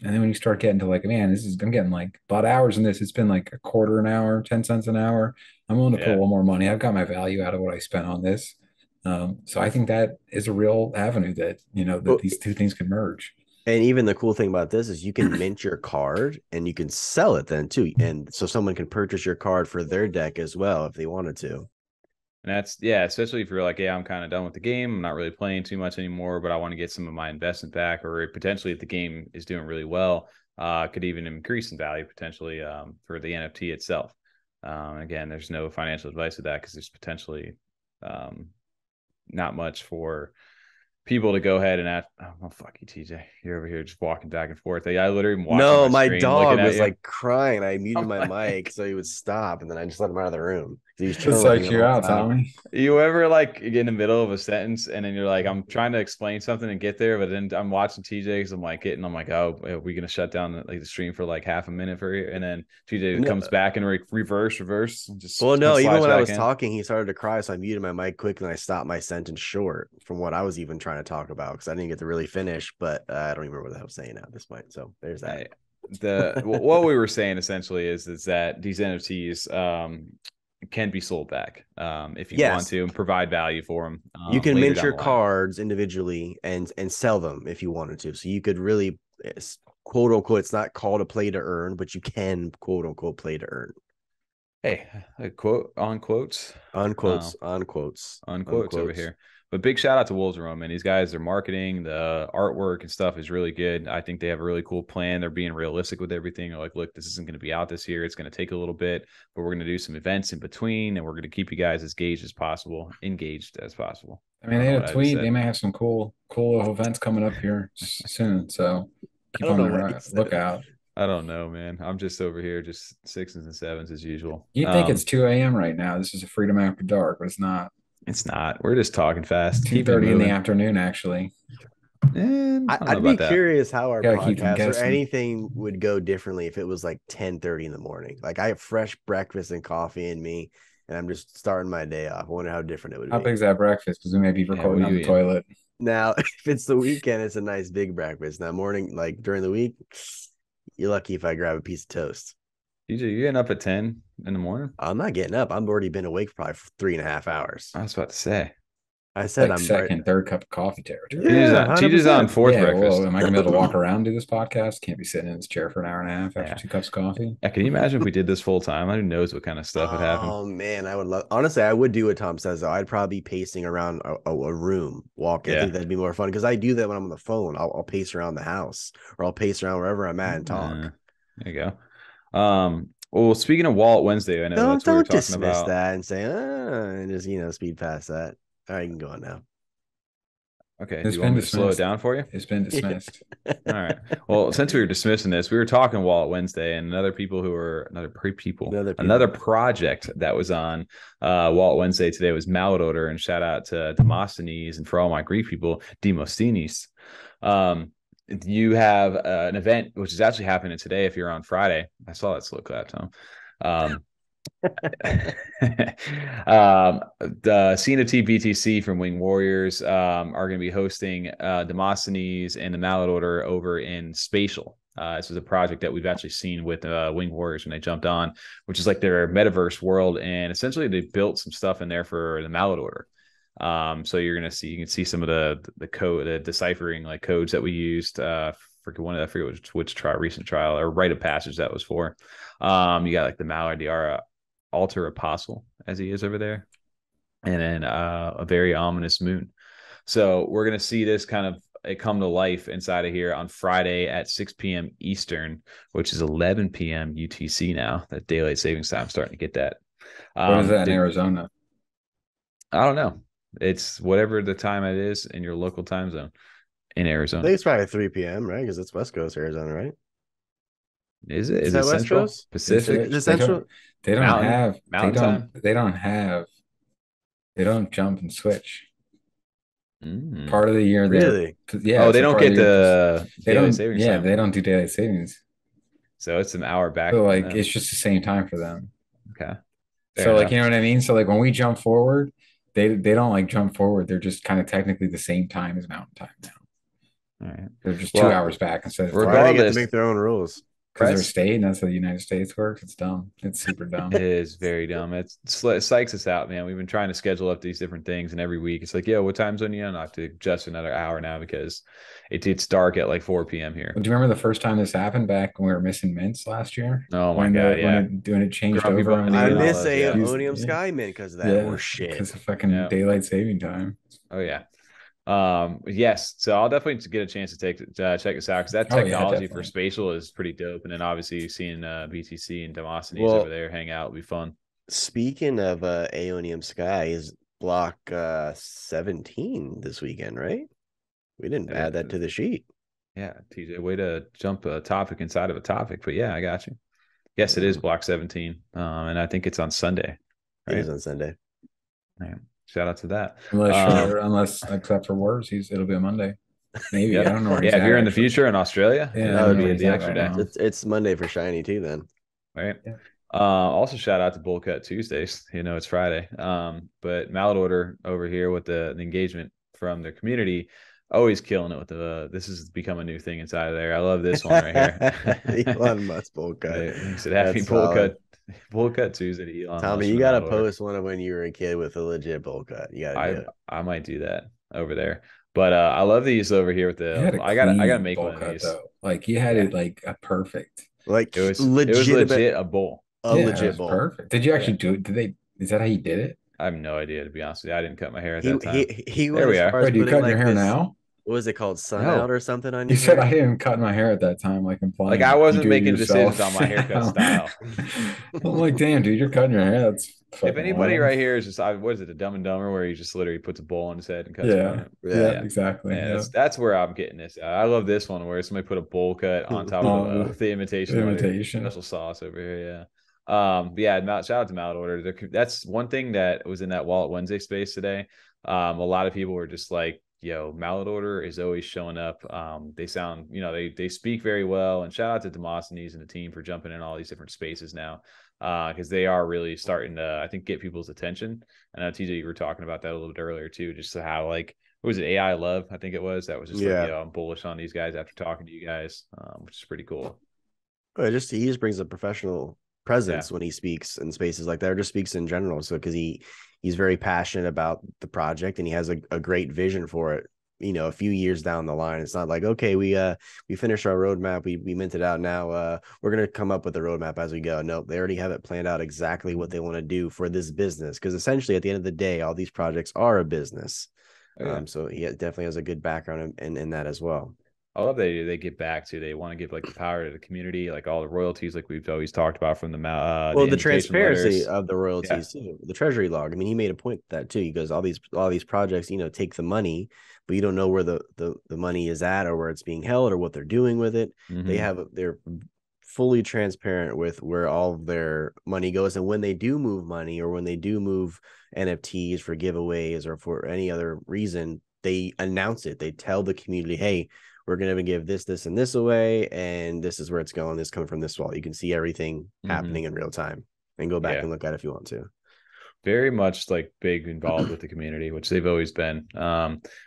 And then when you start getting to like, man, I'm getting like a lot of hours in this. It's been like a quarter an hour, 10 cents an hour. I'm willing to put a little more money. I've got my value out of what I spent on this. So I think that is a real avenue that, that these two things can merge. And even the cool thing about this is you can mint your card and you can sell it then too. And so someone can purchase your card for their deck as well if they wanted to. And that's, especially if you're like, I'm kind of done with the game. I'm not really playing too much anymore, but I want to get some of my investment back, or potentially if the game is doing really well, could even increase in value potentially for the NFT itself. Again, there's no financial advice with that, because there's potentially not much for people to go ahead and oh, fuck you, TJ. You're over here just walking back and forth. I literally my dog was like crying. I muted my mic so he would stop, and then I just let him out of the room He's Just choking like the you whole out, time. Tommy. You ever like get in the middle of a sentence and then you're like, I'm trying to explain something and get there, but then I'm watching TJ's. I'm like, oh, are we gonna shut down the stream for like half a minute for you? And then TJ No. comes back and reverse, and just Well, no, even slides when I back was in. talking, he started to cry, so I muted my mic quickly and I stopped my sentence short from what I was even trying to talk about because I didn't get to really finish. But I don't even remember what the hell I was saying now at this point. So there's that. What we were saying essentially is that these NFTs can be sold back if you want to and provide value for them. You can later mint down your the line. cards individually and sell them if you wanted to. So you could really, quote unquote, it's not called a play to earn, but you can quote unquote play to earn. Hey, a quote on quotes. Unquotes over here. But big shout out to Wolves Room, man. These guys, their marketing, the artwork and stuff is really good. I think they have a really cool plan. They're being realistic with everything. They're like, look, this isn't going to be out this year. It's going to take a little bit, but we're going to do some events in between, and we're going to keep you guys as engaged as possible. I mean, they had a tweet. They may have some cool events coming up here soon. So keep on the lookout. I don't know, man. I'm just over here, just 6s and 7s as usual. You think it's 2 a.m. right now. This is a Freedom After Dark, but it's not. It's not. We're just talking fast. 2:30 in the afternoon, actually. I'd be curious how our podcast or guessing. anything would go differently if it was like 10:30 in the morning. Like I have fresh breakfast and coffee in me, and I'm just starting my day off. I wonder how different it would be. How big's that breakfast? Because we may be recording on the toilet. Now, if it's the weekend, it's a nice big breakfast. Now, morning, like during the week, you're lucky if I grab a piece of toast. You getting up at 10 in the morning? I'm not getting up. I've already been awake for probably 3.5 hours. I was about to say. I said like I'm third cup of coffee territory. TJ's on fourth breakfast. Well, am I gonna be able to walk around and do this podcast? Can't be sitting in this chair for an hour and a half after 2 cups of coffee. Yeah, can you imagine if we did this full time? Who knows what kind of stuff would happen? Oh man, I would love. Honestly, I would do what Tom says though. I'd probably be pacing around a room, walking. I think that'd be more fun because I do that when I'm on the phone. I'll pace around the house or I'll pace around wherever I'm at and talk. There you go. Well, speaking of Wallet Wednesday, I know that's what we're talking dismiss about. that and say, and just speed past that. All right, you can go on now. Okay, do you want me to slow it down for you? It's been dismissed. All right. Well, since we were dismissing this, we were talking Wallet Wednesday, and another project that was on Wallet Wednesday today was Mallard, and shout out to Demosthenes, and for all my Greek people, Demosthenes. You have an event which is actually happening today. If you're on Friday, I saw that slow clap, Tom. The CNFT BTC from Wing Warriors are going to be hosting Demosthenes and the Mallard over in Spatial. This is a project that we've actually seen with Wing Warriors when they jumped on, which is like their metaverse world, and essentially they built some stuff in there for the Mallard. So you can see some of the code, the deciphering like codes that we used. I forget which recent trial or rite of passage that was for. You got like the Mallard, the Altar Apostle, as he is over there, and then a very ominous moon. So we're gonna see this kind of come to life inside of here on Friday at 6 p.m. Eastern, which is 11 p.m. UTC now. That daylight savings time starting to get that. What is that in Arizona? I don't know. It's whatever the time it is in your local time zone in Arizona. I think it's probably 3 p.m., right? Because it's West Coast Arizona, right? Is it? Is it Central? Coast? Pacific? Is it Central? They don't jump and switch. Part of the year, really? Yeah. Oh, they don't get the daylight savings. Yeah, they don't do daylight savings. So it's an hour back. So like it's just the same time for them. Okay. So like, you know what I mean? So like when we jump forward, they don't like jump forward. They're just kind of technically the same time as Mountain Time now. All right. They're just 2 hours back instead of they get to make their own rules. Because they're state, and that's how the United States works. It's dumb. It's super dumb. It is very dumb. It psychs us out, man. We've been trying to schedule up these different things, and every week it's like, what time zone are you on? I have to adjust another hour now because it's dark at like 4 p.m. here. Well, do you remember the first time this happened back when we were missing mints last year? Oh my God, when it changed over. I miss Aeonium Sky Mint because of that horse shit. Because of fucking daylight saving time. Oh yeah. Yes, so I'll definitely get a chance to check this out because that technology for Spatial is pretty dope, and then obviously seeing BTC and Demosthenes over there hang out will be fun. Speaking of Aeonium Sky, is block 17 this weekend, right? We didn't add that to the sheet. Yeah, TJ, way to jump a topic inside of a topic, but yeah, I got you. Yes, it is block 17, and I think it's on Sunday. It is on Sunday. Man, shout out to that. Unless except for words, it'll be a Monday. Maybe. Yep. I don't know where he's if at, you're in the actually. future in Australia, Yeah, that I would don't know be where the he's at extra right day. now. It's Monday for Shiny too then. Right. Yeah. Also shout out to Bull Cut Tuesdays. It's Friday. But Mallard Order over here with the engagement from their community, always killing it with this has become a new thing inside of there. I love this one right here. Elon Musk Bull Cut. He said happy That's Bull solid. Cut Tuesday to Elon Tommy, Musk you and gotta Mallard Order. post one of when you were a kid with a legit bowl cut. You gotta do it. I might do that over there. But I love these over here with the I gotta make one of cut, these. though. Like he had it like a perfect. Like it was legit a bowl. Legit bowl. Perfect. Did you actually do it? Is that how you did it? I have no idea, to be honest with you. I didn't cut my hair at that time. He there we are. Wait, do you cut your hair now? What was it called? Sun out or something on you said I didn't cut my hair at that time, like implying. Like I wasn't making decisions on my haircut style. I'm like, damn, dude, you're cutting your hair. That's if anybody right here is just, what is it, a Dumb and Dumber, where he just literally puts a bowl on his head and cuts it. Yeah, exactly. Yeah, that's where I'm getting this. I love this one where somebody put a bowl cut on top of the imitation special sauce over here. Yeah. But yeah, shout out to Mallard Order. That's one thing that was in that Wallet Wednesday space today. A lot of people were just like, yo, Mallard Order is always showing up. They sound, they speak very well. And shout out to Demosthenes and the team for jumping in all these different spaces now, because they are really starting to, I think, get people's attention. And I know, TJ, you were talking about that a little bit earlier too, just how like, what was it, AI Love? I think it was. That was just like, I'm bullish on these guys after talking to you guys, which is pretty cool. He just brings a professional presence when he speaks in spaces like that, or just speaks in general. So because he's very passionate about the project and he has a great vision for it, a few years down the line. It's not like, okay, we finished our roadmap, we minted out, now we're going to come up with the roadmap as we go. No, they already have it planned out exactly what they want to do for this business, because essentially at the end of the day, all these projects are a business. So he definitely has a good background in that as well. I love they get back to, they want to give like the power to the community, like all the royalties, like we've always talked about from the transparency of the royalties too, the treasury log. I mean, he made a point of that too. He goes, all these projects, take the money, but you don't know where the money is at or where it's being held or what they're doing with it. Mm-hmm. They're fully transparent with where all of their money goes, and when they do move money or when they do move NFTs for giveaways or for any other reason, they announce it. They tell the community, hey, we're going to give this, and this away, and this is where it's going. This coming from this wallet. You can see everything happening in real time and go back and look at it if you want to. Very much like big involved with the community, which they've always been,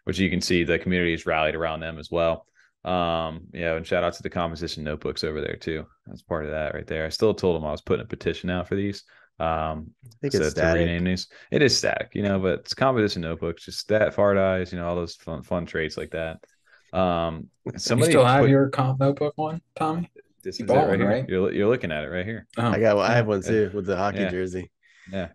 which you can see the community has rallied around them as well. And shout out to the composition notebooks over there too. That's part of that right there. I still told them I was putting a petition out for these. I think it's static. To rename these. It is static, but it's composition notebooks, just that fart eyes, all those fun traits like that. Somebody you still have your comp notebook one, Tommy? This is it right here. Right? You're looking at it right here. I have one too with the hockey jersey. Yeah,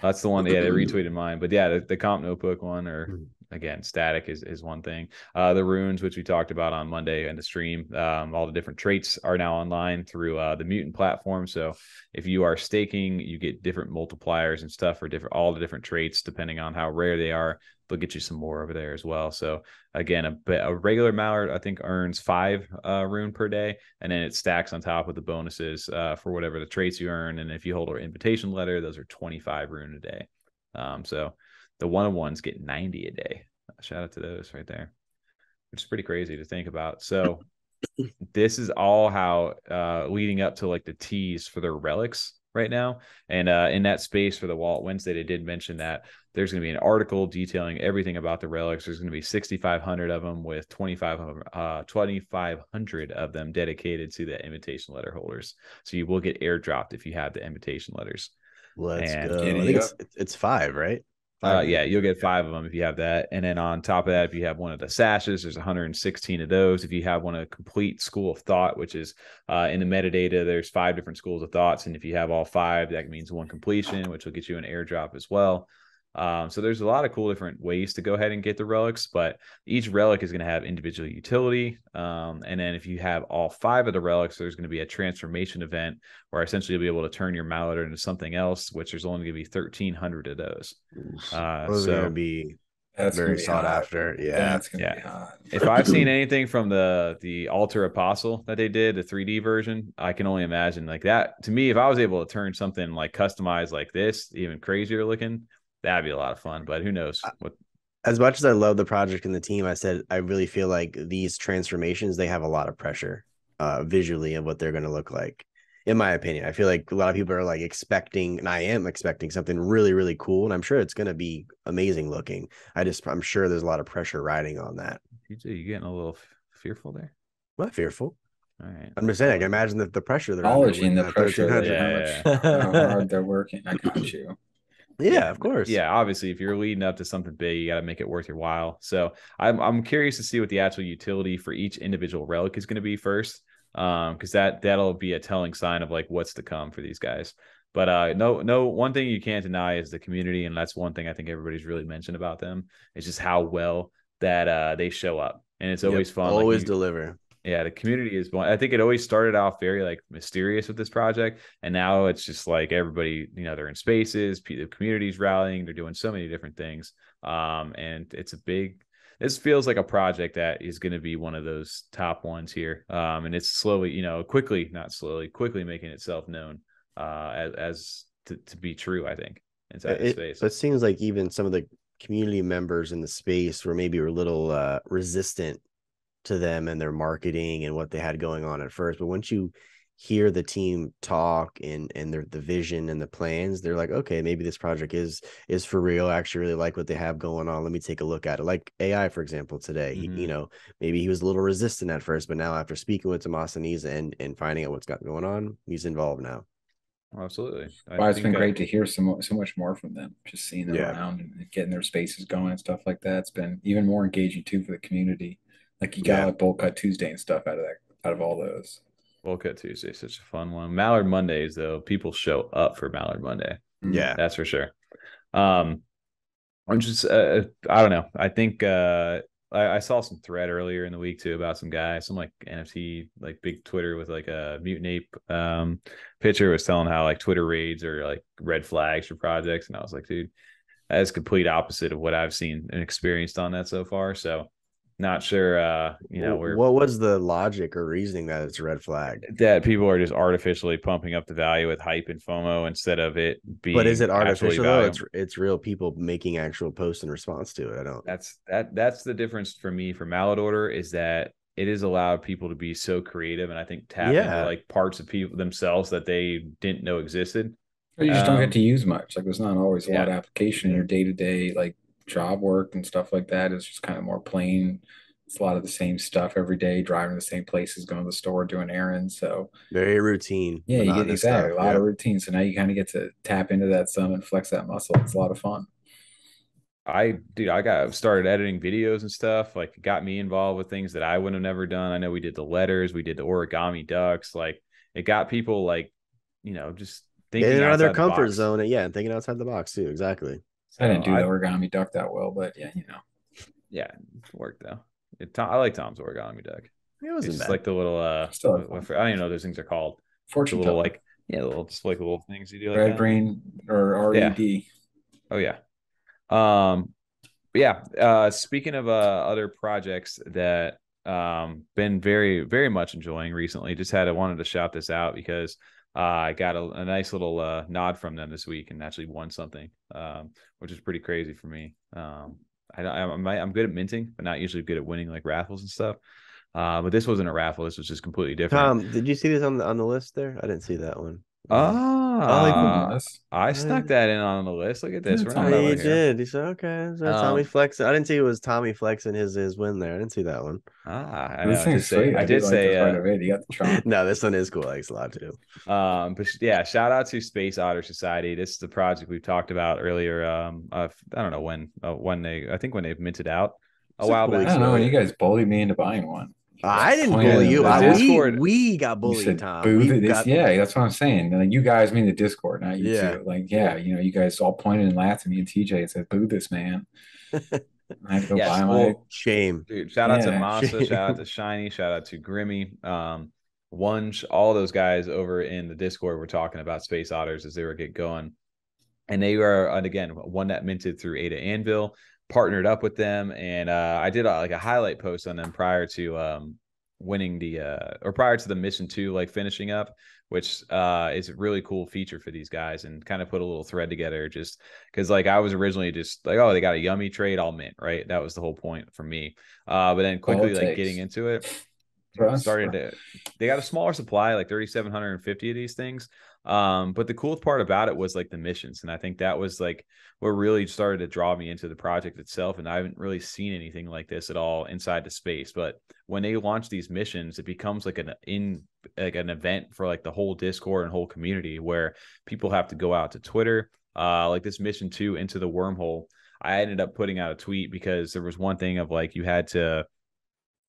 that's the one. Yeah, they retweeted mine. But yeah, the comp notebook one, or again, static is one thing. The runes, which we talked about on Monday in the stream, all the different traits are now online through the Mutant platform. So if you are staking, you get different multipliers and stuff for all the different traits depending on how rare they are. They'll get you some more over there as well. So again, a regular Mallard, I think, earns 5 rune per day, and then it stacks on top with the bonuses for whatever the traits you earn. And if you hold an invitation letter, those are 25 rune a day. So the 1-on-1s get 90 a day. Shout out to those right there, which is pretty crazy to think about. So this is all how leading up to like the TiTs for their relics right now. And in that space for the Wallet Wednesday, they did mention that there's going to be an article detailing everything about the relics. There's going to be 6,500 of them, with 2,500 of them dedicated to the invitation letter holders. So you will get airdropped if you have the invitation letters. Let's go. I think it's 5, right? You'll get 5 of them if you have that. And then on top of that, if you have one of the sashes, there's 116 of those. If you have one of the complete school of thought, which is in the metadata, there's 5 different schools of thoughts. And if you have all 5, that means 1 completion, which will get you an airdrop as well. So there's a lot of cool different ways to go ahead and get the relics, but each relic is going to have individual utility. And then if you have all 5 of the relics, there's going to be a transformation event where essentially you'll be able to turn your Mallard into something else, which there's only going to be 1,300 of those. Those are going to be That's gonna Very be sought hot. after. Yeah. That's gonna be hot. If I've seen anything from the Alter Apostle that they did, the 3D version, I can only imagine like that. To me, if I was able to turn something like customized like this, even crazier looking, that'd be a lot of fun. But who knows what. As much as I love the project and the team, I said I really feel like these transformations, they have a lot of pressure visually of what they're going to look like. In my opinion, I feel like a lot of people are like expecting, and I am expecting something really, really cool. And I'm sure it's going to be amazing looking. I'm sure there's a lot of pressure riding on that. TJ, you getting a little fearful there? I'm not fearful. All right. I'm just saying, I can imagine the pressure they're Knowledge under in with the pressure, how hard they're working. I got you. Yeah, of course. Yeah, obviously, if you're leading up to something big, you got to make it worth your while. So I'm curious to see what the actual utility for each individual relic is going to be first, because that'll be a telling sign of like what's to come for these guys. But no, one thing you can't deny is the community, and that's one thing I think everybody's really mentioned about them. It's just how well that they show up, and it's always fun. Always deliver. Yeah, the community is one. I think it always started off very like mysterious with this project, and now it's just like everybody, they're in spaces, the community's rallying, they're doing so many different things. And this feels like a project that is going to be one of those top ones here. And it's slowly, quickly making itself known as to be true, I think, inside the space. It seems like even some of the community members in the space were maybe a little resistant to them and their marketing and what they had going on at first, but once you hear the team talk and the vision and the plans, they're like, okay, maybe this project is for real. I actually really like what they have going on. Let me take a look at it. Like AI, for example, today, maybe he was a little resistant at first, but now after speaking with Demosthenes and finding out what's got going on, he's involved now. Absolutely. It's been great to hear so much more from them, just seeing them around and getting their spaces going and stuff like that. It's been even more engaging too for the community. Like you got like Bowl Cut Tuesday and stuff out of all those. Bowl Cut Tuesday is such a fun one. Mallard Mondays, though, people show up for Mallard Monday. Yeah, that's for sure. I'm just I don't know. I think I saw some thread earlier in the week too about some guy, some like NFT, like big Twitter with like a Mutant Ape picture was telling how like Twitter raids are like red flags for projects, and I was like, dude, that is complete opposite of what I've seen and experienced on that so far. So. Not sure, what was the logic or reasoning that it's a red flag? That people are just artificially pumping up the value with hype and FOMO instead of it being. But is it artificial though? It's real people making actual posts in response to it. I don't. That's the difference for me for Mallard Order is that it has allowed people to be so creative and I think tap into like parts of people themselves that they didn't know existed. Or you just don't get to use much. Like there's not always a lot of application in your day-to-day like job work and stuff like that. It's just kind of more plain. It's a lot of the same stuff every day, driving to the same places, going to the store, doing errands. So very routine. Yeah, you get exactly a lot of routine. So now you kind of get to tap into that some and flex that muscle. It's a lot of fun. I got started editing videos and stuff. Like it got me involved with things that I would have never done. I know we did the letters, we did the origami ducks. Like it got people like, just thinking out of their comfort zone. And thinking outside the box too. Exactly. I didn't do the origami duck that well, but yeah, Yeah, it worked though. I like Tom's origami duck. It wasn't bad. Like the little I don't even know what those things are called. Fortune little like just like little things you do like red brain or RED. Yeah. Speaking of other projects that been very, very much enjoying recently, wanted to shout this out because I got a nice little nod from them this week and actually won something, which is pretty crazy for me. I'm good at minting, but not usually good at winning like raffles and stuff. But this wasn't a raffle. This was just completely different. Tom, did you see this on the list there? I didn't see that one. I snuck that in on the list. Look at this. He did. He said, "Okay." So Tommy flexing. I didn't see it was Tommy flexing his win there. I didn't see that one. I know. I did say. You got the charm. No, this one is cool. Thanks a lot too. But yeah, shout out to Space Otter Society. This is the project we've talked about earlier. I don't know when they've minted out a while back. I don't know when you guys bullied me into buying one. I didn't bully you. We got bullied, Tom. That's what I'm saying. Like you guys mean the Discord, not you two. Like, you guys all pointed and laughed at me and TJ and said, "Boo this man." I had to go buy my shame. Dude, shout out to Masa, shout out to Shiny, shout out to Grimmy, all those guys over in the Discord were talking about Space Otters as they were getting going. And they are, and again, one that minted through Ada Anvil, partnered up with them, and I did like a highlight post on them prior to winning the or prior to the mission 2 like finishing up, which is a really cool feature for these guys, and kind of put a little thread together just because like I was originally just like, oh, they got a yummy trade, I'll mint, right? That was the whole point for me. But then quickly like getting into it, they got a smaller supply, like 3,750 of these things. But the cool part about it was like the missions, and I think that was like what really started to draw me into the project itself. And I haven't really seen anything like this at all inside the space. But when they launch these missions, it becomes like an event for like the whole Discord and whole community, where people have to go out to Twitter. Like this mission 2, Into the Wormhole, I ended up putting out a tweet because there was one thing of like you had to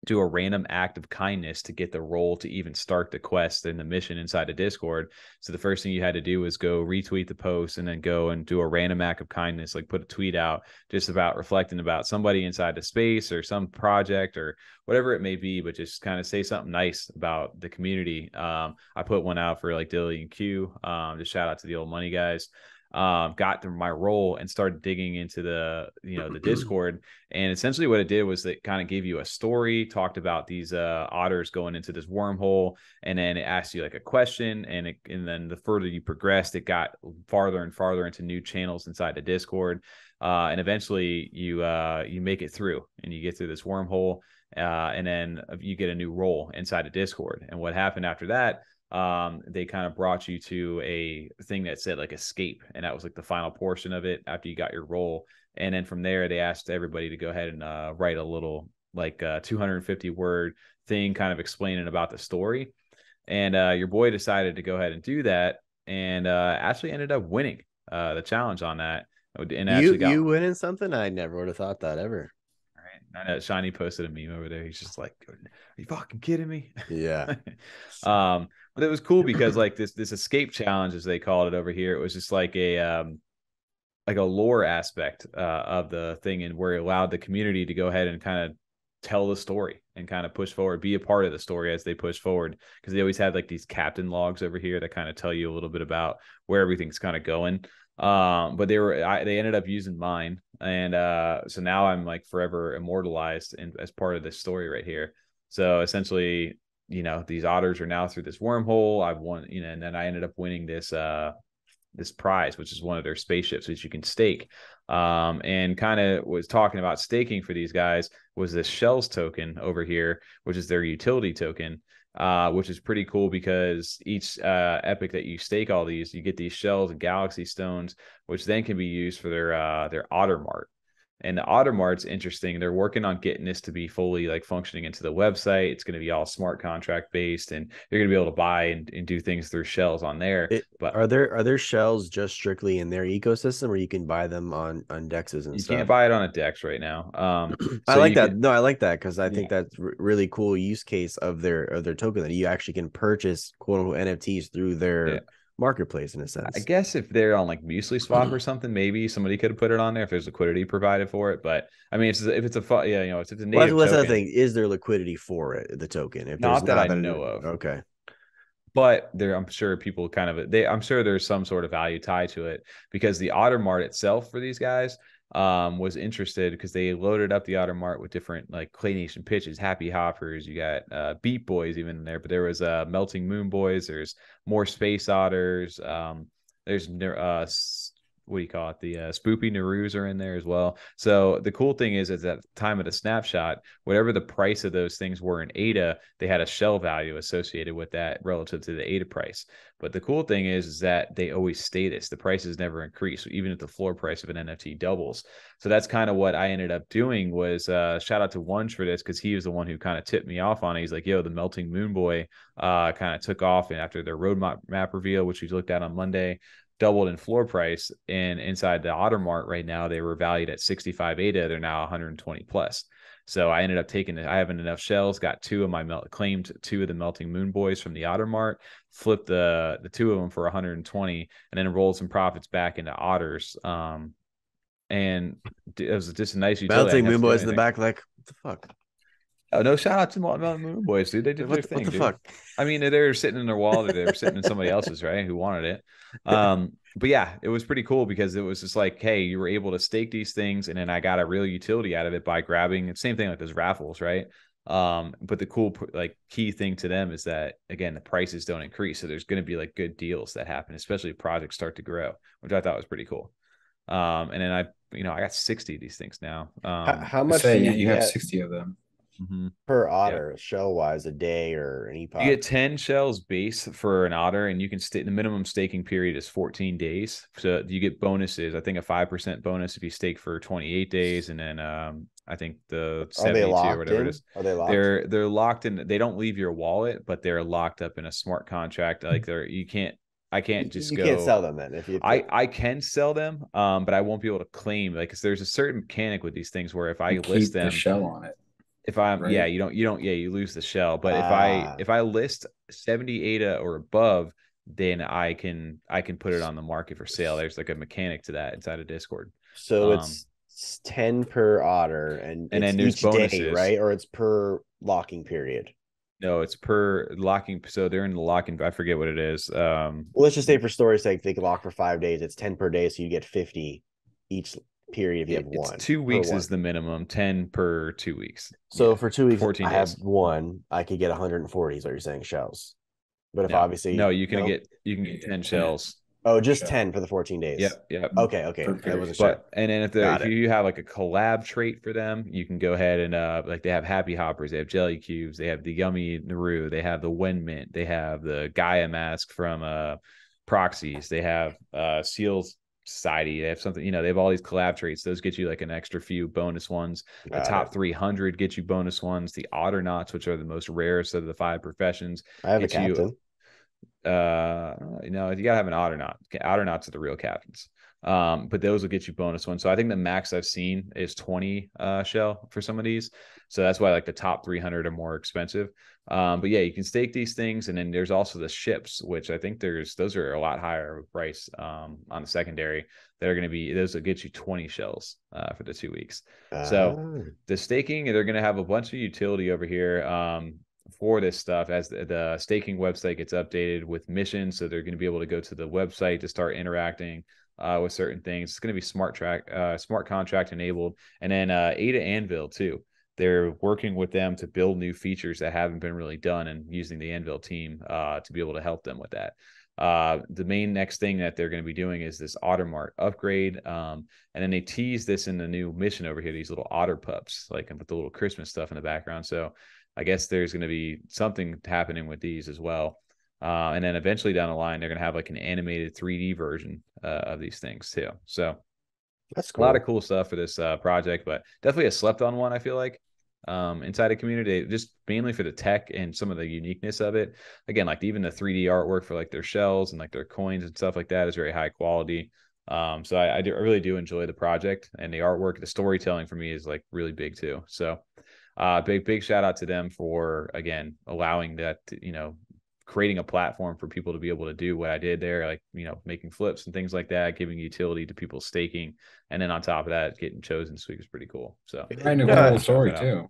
do a random act of kindness to get the role to even start the quest and the mission inside of Discord. So the first thing you had to do was go retweet the post and then go and do a random act of kindness, like put a tweet out just about reflecting about somebody inside the space or some project or whatever it may be, but just kind of say something nice about the community. I put one out for like Dilly and Q, just shout out to the old money guys. Got through my role and started digging into the Discord, and essentially what it did was it kind of gave you a story, talked about these otters going into this wormhole, and then it asked you like a question, and then the further you progressed, it got farther and farther into new channels inside the Discord, and eventually you make it through and you get through this wormhole, and then you get a new role inside the Discord. And what happened after that, they kind of brought you to a thing that said like escape, and that was like the final portion of it after you got your role. And then from there they asked everybody to go ahead and write a little like 250 word thing kind of explaining about the story, and your boy decided to go ahead and do that, and actually ended up winning the challenge on that. And you winning something? I never would have thought that ever. I know Shiny posted a meme over there. He's just like, "Are you fucking kidding me?" Yeah. But it was cool because like this escape challenge, as they called it over here, it was just like a lore aspect of the thing, and where it allowed the community to go ahead and kind of tell the story and kind of push forward, be a part of the story as they push forward, because they always had like these captain logs over here that kind of tell you a little bit about where everything's kind of going. But they ended up using mine, and so now I'm like forever immortalized as part of this story right here. So essentially, these otters are now through this wormhole. I've won, and then I ended up winning this prize, which is one of their spaceships, which you can stake. And kind of was talking about staking for these guys was this shells token over here, which is their utility token. Which is pretty cool because each epic that you stake all these, you get these shells and galaxy stones, which then can be used for their Otter Mart. And the Otter Mart's interesting. They're working on getting this to be fully like functioning into the website. It's going to be all smart contract based, and you're going to be able to buy and do things through shells on there. But are there shells just strictly in their ecosystem, or you can buy them on dexes and you stuff? You can't buy it on a dex right now. I like that. No, I like that because I think that's really cool use case of their token, that you actually can purchase quote unquote NFTs through their marketplace in a sense. I guess if they're on like Muesli Swap or something, maybe somebody could have put it on there if there's liquidity provided for it. But I mean, if it's a it's a native that's token. the thing. Is there liquidity for it, the token? If not that I know of. Okay. But I'm sure people I'm sure there's some sort of value tied to it, because the Otter Mart itself for these guys was interested because they loaded up the Otter Mart with different like Clay Nation pitches, Happy Hoppers, you got Beat Boys even in there, but there was Melting Moon Boys, there's more Space Otters, there's what do you call it? The Spoopy Naroos are in there as well. So the cool thing is at the time of the snapshot, whatever the price of those things were in ADA, they had a shell value associated with that relative to the ADA price. But the cool thing is that they always stay this. The prices never increase, so even if the floor price of an NFT doubles. So that's kind of what I ended up doing was shout out to Wunsch for this, because he was the one who kind of tipped me off on it. He's like, yo, the Melting Moon Boy kind of took off, and after their roadmap reveal, which we looked at on Monday, doubled in floor price, and inside the Otter Mart right now they were valued at 65 ADA. They're now 120 plus. So I ended up taking it. I haven't enough shells, got claimed two of the Melting Moon Boys from the Otter Mart, flipped the two of them for 120, and then rolled some profits back into Otters. And it was just a nice utility. Melting Moon Boys in the back, like, what the fuck? Oh, no, shout out to Moon Boys, dude. They did their thing, What the dude. fuck? I mean, they were sitting in their wallet, or they were sitting in somebody else's, right? Who wanted it. But yeah, it was pretty cool because it was just like, hey, you were able to stake these things, and then I got a real utility out of it by grabbing the same thing like those raffles, right? But the cool like key thing to them is that again, the prices don't increase. So there's going to be like good deals that happen, especially if projects start to grow, which I thought was pretty cool. And then I got 60 of these things now. How much do Say you you have get 60 of them. per Yeah. Otter shell wise a day or an epoch? You get 10 shells base for an Otter, and you can stake. The minimum staking period is 14 days. So you get bonuses. I think a 5% bonus if you stake for 28 days, and then I think the 72 or whatever it is. Are they locked? They're locked in. They don't leave your wallet, but they're locked up in a smart contract. Like I can't just you go. can't sell them then if you. I can sell them, but I won't be able to claim, like, 'cause there's a certain mechanic with these things where if I list them, the shell on it. if I'm right? yeah, you don't you lose the shell. But if I list 70 ADA or above, then I can put it on the market for sale. There's like a mechanic to that inside of Discord. So it's 10 per Otter, and then there's each bonuses, day, right? Or it's per locking period. No, it's per locking. So they're in the locking. I forget what it is. Well, let's just say for story's sake, they can lock for 5 days. It's 10 per day, so you get 50 each period if you have one. 2 weeks is the minimum, 10 per 2 weeks. So for 2 weeks, 14 I days. have one. I could get 140. Is what you're saying, shells? But if obviously you can get 10 shells. Oh, just 10 for the 14 days. Yep. Okay. I wasn't sure. And then if you have like a collab trait for them, you can go ahead and like they have Happy Hoppers, they have Jelly Cubes, they have the Yummy Naru, they have the Wen Mint, they have the Gaia Mask from Proxies, they have Seals Society, they have something, they have all these collab traits. Those get you like an extra few bonus ones. The top 300 get you bonus ones. The Otternauts, which are the most rarest of the 5 professions, I have a captain. You gotta have an Otternaut. Otternauts are the real captains. But those will get you bonus ones. So I think the max I've seen is 20 shell for some of these. So that's why like the top 300 are more expensive. But yeah, you can stake these things, and then there's also the ships, which I think those are a lot higher price on the secondary. That are going to be, those will get you 20 shells for the 2 weeks. So the staking, they're going to have a bunch of utility over here for this stuff as the staking website gets updated with missions. So they're going to be able to go to the website to start interacting with certain things. It's going to be smart contract enabled, and then Ada Anvil too. They're working with them to build new features that haven't been really done, and using the Anvil team to be able to help them with that. The main next thing that they're going to be doing is this Ottermart upgrade. And then they tease this in the new mission over here, these little otter pups, like with the little Christmas stuff in the background. So I guess there's going to be something happening with these as well. And then eventually down the line, they're going to have like an animated 3D version of these things too. So that's cool. A lot of cool stuff for this project, but definitely a slept on one, I feel like, inside a community, just mainly for the tech and some of the uniqueness of it. Again, like even the 3D artwork for like their shells and like their coins and stuff like that is very high quality. So I really do enjoy the project, and the artwork, the storytelling for me is like really big too. So big shout out to them for, again, allowing that, creating a platform for people to be able to do what I did there, like, making flips and things like that, giving utility to people staking. And then on top of that, getting chosen this week is pretty cool. So I knew the whole story too.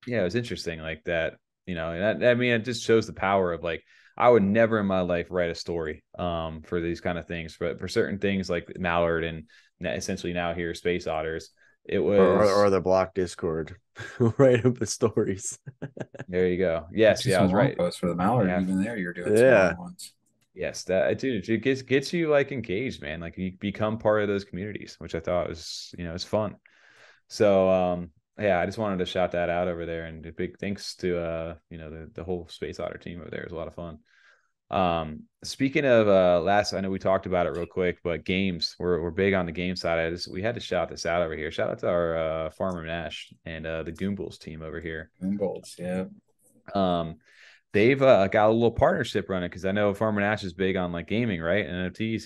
Yeah, it was interesting like that, and it just shows the power of, like, I would never in my life write a story for these kind of things, but for certain things like Mallard and essentially now here Space Otters, it was or the block Discord write up the stories. There you go. Yes, I was right. Post for the Mallard, even there you're doing ones. Yes, that dude, it gets you like engaged, man. Like you become part of those communities, which I thought was it's fun. So I just wanted to shout that out over there, and a big thanks to the whole Space Otter team over there. It was a lot of fun. Speaking of I know we talked about it real quick, but games, we're big on the game side. We had to shout this out over here. Shout out to our farmer Nash and the Goombles team over here. Goombles, yeah. They've got a little partnership running, because I know Farmer Nash is big on like gaming, right? And NFTs.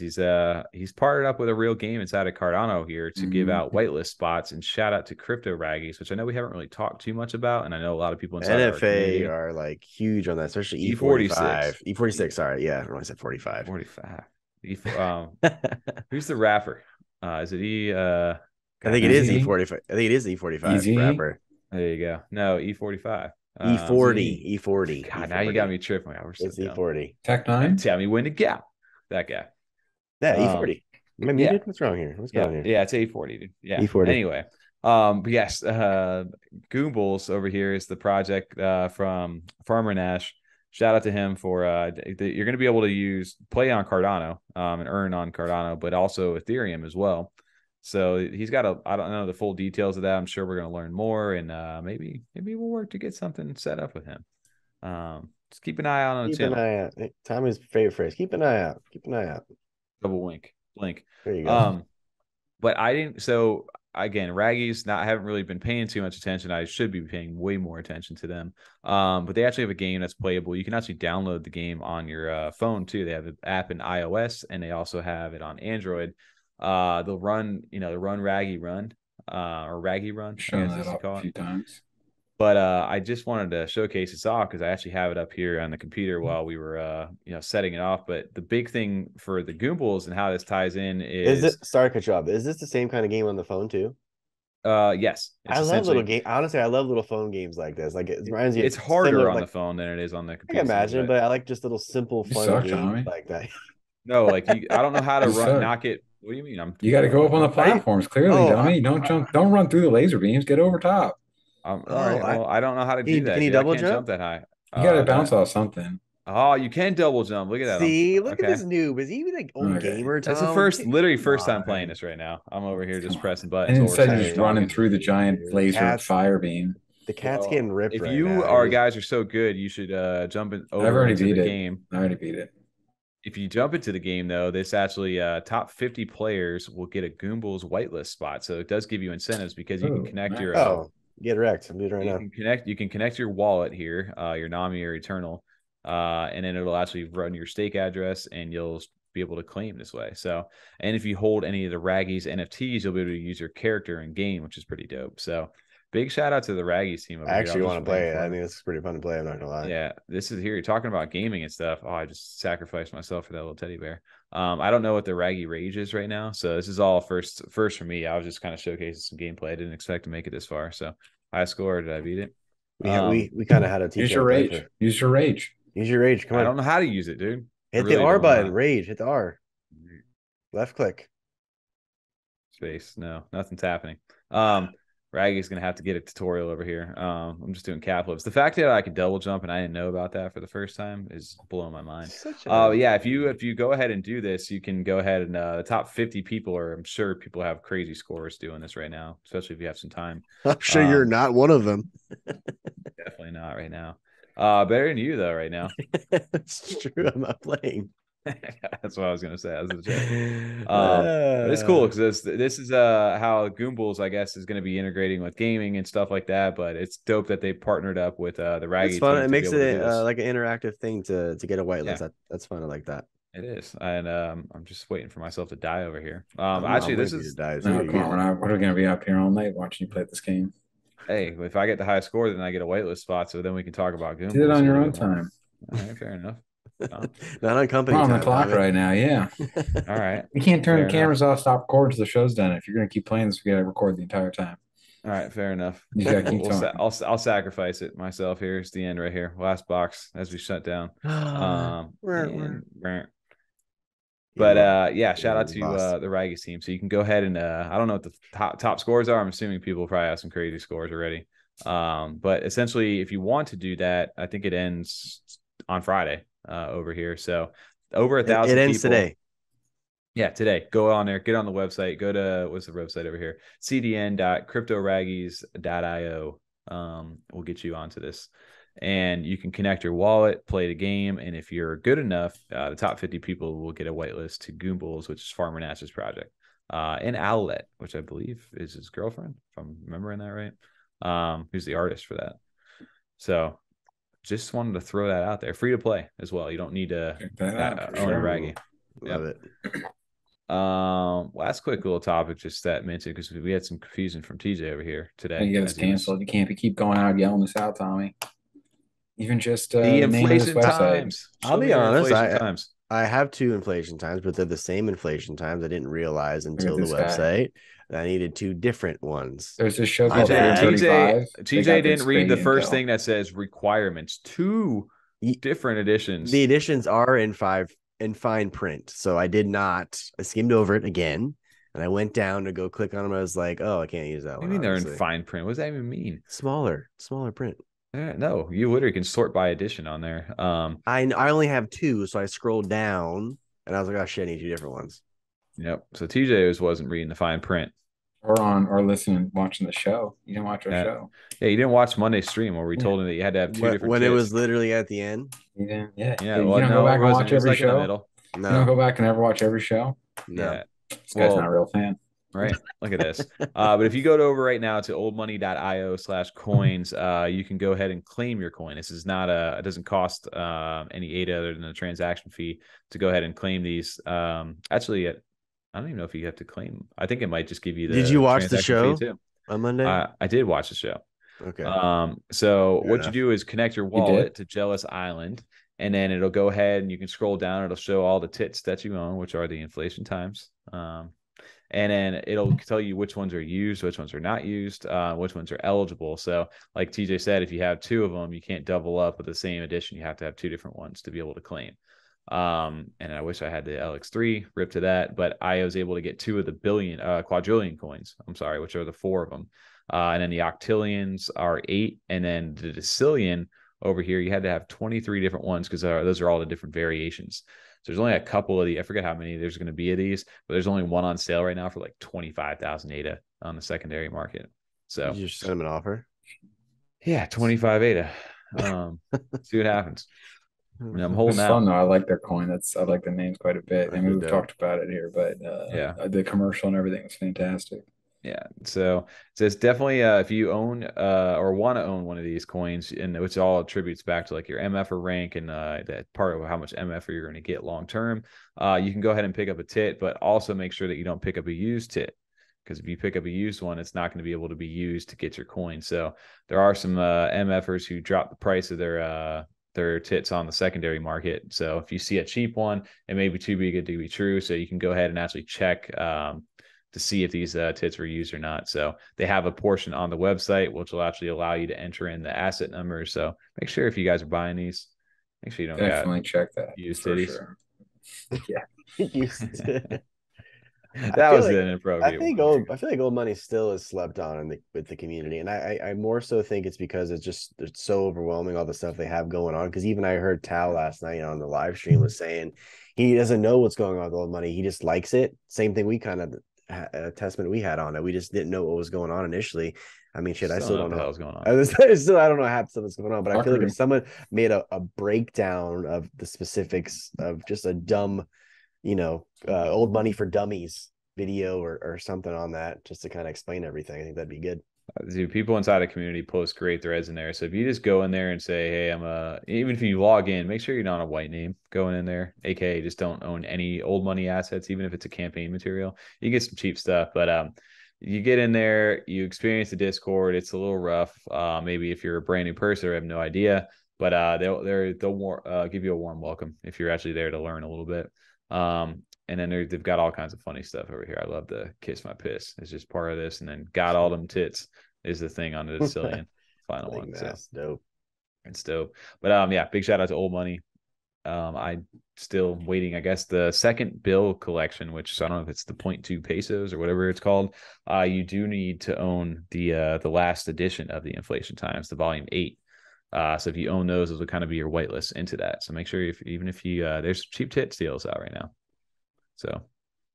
He's partnered up with a real game inside of Cardano here to give out whitelist spots. And shout out to CryptoRaggies, which I know we haven't really talked too much about, and I know a lot of people inside NFA are like huge on that, especially E45. E46, sorry, yeah, I said 45. 45. Who's the rapper? Is it I think it is E45. I think it is E45 rapper. There you go. No, E45. E40. E40. God, now you got me tripping. We're so It's dumb. E40. Tech 9? Tell me when to gap. That guy. Yeah, E40. Am I muted? What's wrong here? What's going on here? Yeah, it's A40, dude. Yeah. E40. Anyway, but yes, Goombles over here is the project from Farmer Nash. Shout out to him for you're going to be able to play on Cardano and earn on Cardano, but also Ethereum as well. So he's got I don't know the full details of that. I'm sure we're going to learn more, and maybe we'll work to get something set up with him. Just keep an eye out on the channel. Keep an eye out. Tommy's favorite phrase. Keep an eye out. Keep an eye out. Double wink, blink. There you go. But I didn't. So again, Raggies. I haven't really been paying too much attention. I should be paying way more attention to them. But they actually have a game that's playable. You can actually download the game on your phone too. They have an app in iOS, and they also have it on Android. They'll run, run Raggy Run, or Raggy Run. Shown that up a few times. But I just wanted to showcase this off because I actually have it up here on the computer while we were, setting it off. But the big thing for the Goombles and how this ties in is sorry to cut you off. Is this the same kind of game on the phone too? Yes. I love little game. Honestly, I love little phone games like this. Like it reminds me. It's harder on the phone than it is on the computer. I can imagine, but I like just little simple fun games like that. No, like I don't know how to knock it. What do you mean? You got to go up on the platforms. Clearly, dummy. Don't run through the laser beams. Get over top. All right. Well, I don't know how to do that. Can you double jump that high? You got to bounce off something. Oh, you can double jump. Look at that. See, look at this noob. Is he even like old gamer? That's the literally first time playing this right now. I'm over here just pressing buttons. And instead of just running through the giant laser fire beam. The cat's getting ripped. If you guys are so good, you should jump over into the game. I already beat it. If you jump into the game, though, this actually top 50 players will get a Goombles whitelist spot. So it does give you incentives because you can connect your get wrecked. I'm doing it right now. You can connect your wallet here, your Nami or Eternal, and then it'll actually run your stake address, and you'll be able to claim this way. So, and if you hold any of the Raggies NFTs, you'll be able to use your character in game, which is pretty dope. So, big shout out to the Raggies team. I actually want to play it. I mean, it's pretty fun to play. I'm not gonna lie. Yeah, this is here. You're talking about gaming and stuff. Oh, I just sacrificed myself for that little teddy bear. I don't know what the Raggy Rage is right now, so this is all first for me. I was just kind of showcasing some gameplay. I didn't expect to make it this far. So, high score. Did I beat it? We kind of had a teach. Use your rage. Use your rage. Use your rage. Come on. I don't know how to use it, dude. Hit the R button. Rage. Hit the R. Left click. Space. No, nothing's happening. Raggy's gonna have to get a tutorial over here. I'm just doing cap flips. The fact that I could double jump and I didn't know about that for the first time is blowing my mind. Yeah, if you go ahead and do this, you can go ahead and the top 50 people I'm sure people have crazy scores doing this right now, especially if you have some time. I'm sure you're not one of them. Definitely not right now. Better than you though right now. It's true. I'm not playing. That's what I was gonna say. It's cool because this is how Goombles, I guess, is going to be integrating with gaming and stuff like that. But it's dope that they partnered up with the Raggy. It's fun. It makes it like an interactive thing to get a whitelist. Yeah. That's fun. I like that. It is, and I'm just waiting for myself to die over here. Actually, this is come on. We're going to be up here all night watching you play this game. Hey, if I get the high score, then I get a whitelist spot. So then we can talk about Goombles. Do it on your own time. All right, fair enough. Not on company. We're on the clock right now. Yeah. All right. We can't turn the cameras off. Stop recording till the show's done. If you're gonna keep playing this, we gotta record the entire time. All right. Fair enough. You gotta keep talking. I'll sacrifice it myself. Here's the end right here. Last box as we shut down. But yeah, shout out to the Raggies team. So you can go ahead and I don't know what the top scores are. I'm assuming people probably have some crazy scores already. But essentially, if you want to do that, I think it ends on Friday. Over here, so over 1,000. It ends people. Today. Yeah, today. Go on there. Get on the website. Go to what's the website over here? cdn.cryptoraggies.io. We'll get you onto this, and you can connect your wallet, play the game, and if you're good enough, the top 50 people will get a whitelist to Goombles, which is Farmer Nash's project, and Owlet, which I believe is his girlfriend, if I'm remembering that right. Who's the artist for that? So. Just wanted to throw that out there. Free to play as well. You don't need to own a Raggy. Love it. Last quick little topic, just that mentioned because we had some confusion from TJ over here today. You get us canceled. You can't keep going out yelling this out, Tommy. Even just the inflation times. I'll be honest. I have 2 inflation times, but they're the same inflation times. I didn't realize until the website. I needed 2 different ones. There's this show My called bad. Food 35. TJ didn't read the first intel. thing that says requirements. 2 different editions. The editions are in fine print, so I did not. I skimmed over it again, and I went down to go click on them. I was like, "Oh, I can't use that What do one." you mean obviously. they're in fine print? What does that even mean? Smaller print. No, you literally can sort by edition on there. I only have 2, so I scrolled down, and I was like, "Oh shit, I need 2 different ones." Yep. So TJ wasn't reading the fine print. Or listening, watching the show. You didn't watch our show. Yeah, you didn't watch Monday's stream where we told him that you had to have 2 different when tits. it was literally at the end. You didn't, yeah. Yeah. You Well, don't no, go back it and wasn't. watch It was every like in the show. middle. No. You don't go back and ever watch every show. No. Yeah. This guy's not a real fan. Right. Look at this. But if you go over right now to oldmoney.io/coins, you can go ahead and claim your coin. This is not it doesn't cost any ADA other than the transaction fee to go ahead and claim these. Actually, I don't even know if you have to claim. I think it might just give you the. Did you watch the show too. On Monday? I did watch the show. Okay. So what you do is connect your wallet to Jealous Island, and then it'll go ahead and you can scroll down. It'll show all the tits that you own, which are the inflation times. And then it'll tell you which ones are used, which ones are not used, which ones are eligible. So like TJ said, if you have 2 of them, you can't double up with the same edition. You have to have 2 different ones to be able to claim. And I wish I had the LX3, rip to that, but I was able to get 2 of the quadrillion coins. I'm sorry, which are the 4 of them. And then the octillions are 8. And then the decillion over here, you had to have 23 different ones because those are all the different variations. So there's only a couple of I forget how many there's going to be of these, but there's only one on sale right now for like 25,000 ADA on the secondary market. So you just send them an offer. Yeah, 25 ADA. See what happens. I mean, I'm holding out. Fun though. I like their coin. I like the names quite a bit. I mean, we've talked about it here, but the commercial and everything was fantastic. Yeah, so it's definitely if you own or want to own one of these coins, and which all attributes back to like your MF or rank and that part of how much MF you're going to get long term, you can go ahead and pick up a tit, but also make sure that you don't pick up a used tit, because if you pick up a used one, it's not going to be able to be used to get your coin. So there are some MFers who drop the price of their tits on the secondary market. So if you see a cheap one, it may be too good to be true. So you can go ahead and actually check to see if these tits were used or not. So they have a portion on the website, which will actually allow you to enter in the asset numbers. So make sure if you guys are buying these, make sure you don't definitely check that. Used titties. Sure. Yeah. That was an inappropriate. I feel like old money still is slept on with the community, and I more so think it's because it's so overwhelming, all the stuff they have going on. Because even I heard Tal last night on the live stream was saying he doesn't know what's going on with old money. He just likes it. Same thing we kind of a testament we had on it. We just didn't know what was going on initially. I mean, shit, I still don't know what was going on. I don't know half the stuff that's going on, but I feel like if someone made a breakdown of the specifics of just a dumb, old money for dummies video or something on that, just to kind of explain everything, I think that'd be good. Dude, people inside the community post great threads in there. So if you just go in there and say, hey, even if you log in, make sure you're not a white name going in there, aka just don't own any old money assets, even if it's a campaign material. You get some cheap stuff, but you get in there, you experience the Discord. It's a little rough. Maybe if you're a brand new person, I have no idea, but they'll give you a warm welcome if you're actually there to learn a little bit. And then they've got all kinds of funny stuff over here. I love the kiss my piss. It's just part of this. And then got all them tits is the thing on the Decillion final one. That's dope. It's dope. But yeah, big shout out to Old Money. I still waiting, I guess, the second bill collection, which I don't know if it's the 0.2 pesos or whatever it's called. You do need to own the last edition of the Inflation Times, the volume 8. So if you own those will kind of be your whitelist into that. So make sure even if you there's cheap tit deals out right now. So,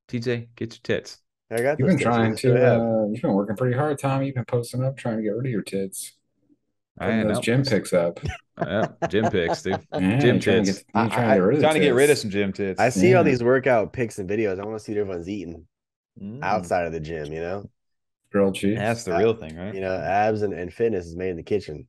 TJ, get your tits. I got. You've been trying to. You've been working pretty hard, Tom. You've been posting up, trying to get rid of your tits. Putting those gym pics up. Yeah, gym pics, dude. Yeah, gym tits. Trying to get rid of some gym tits. I see all these workout pics and videos. I want to see what everyone's eating outside of the gym. Grilled cheese. That's the real thing, right? Abs and fitness is made in the kitchen.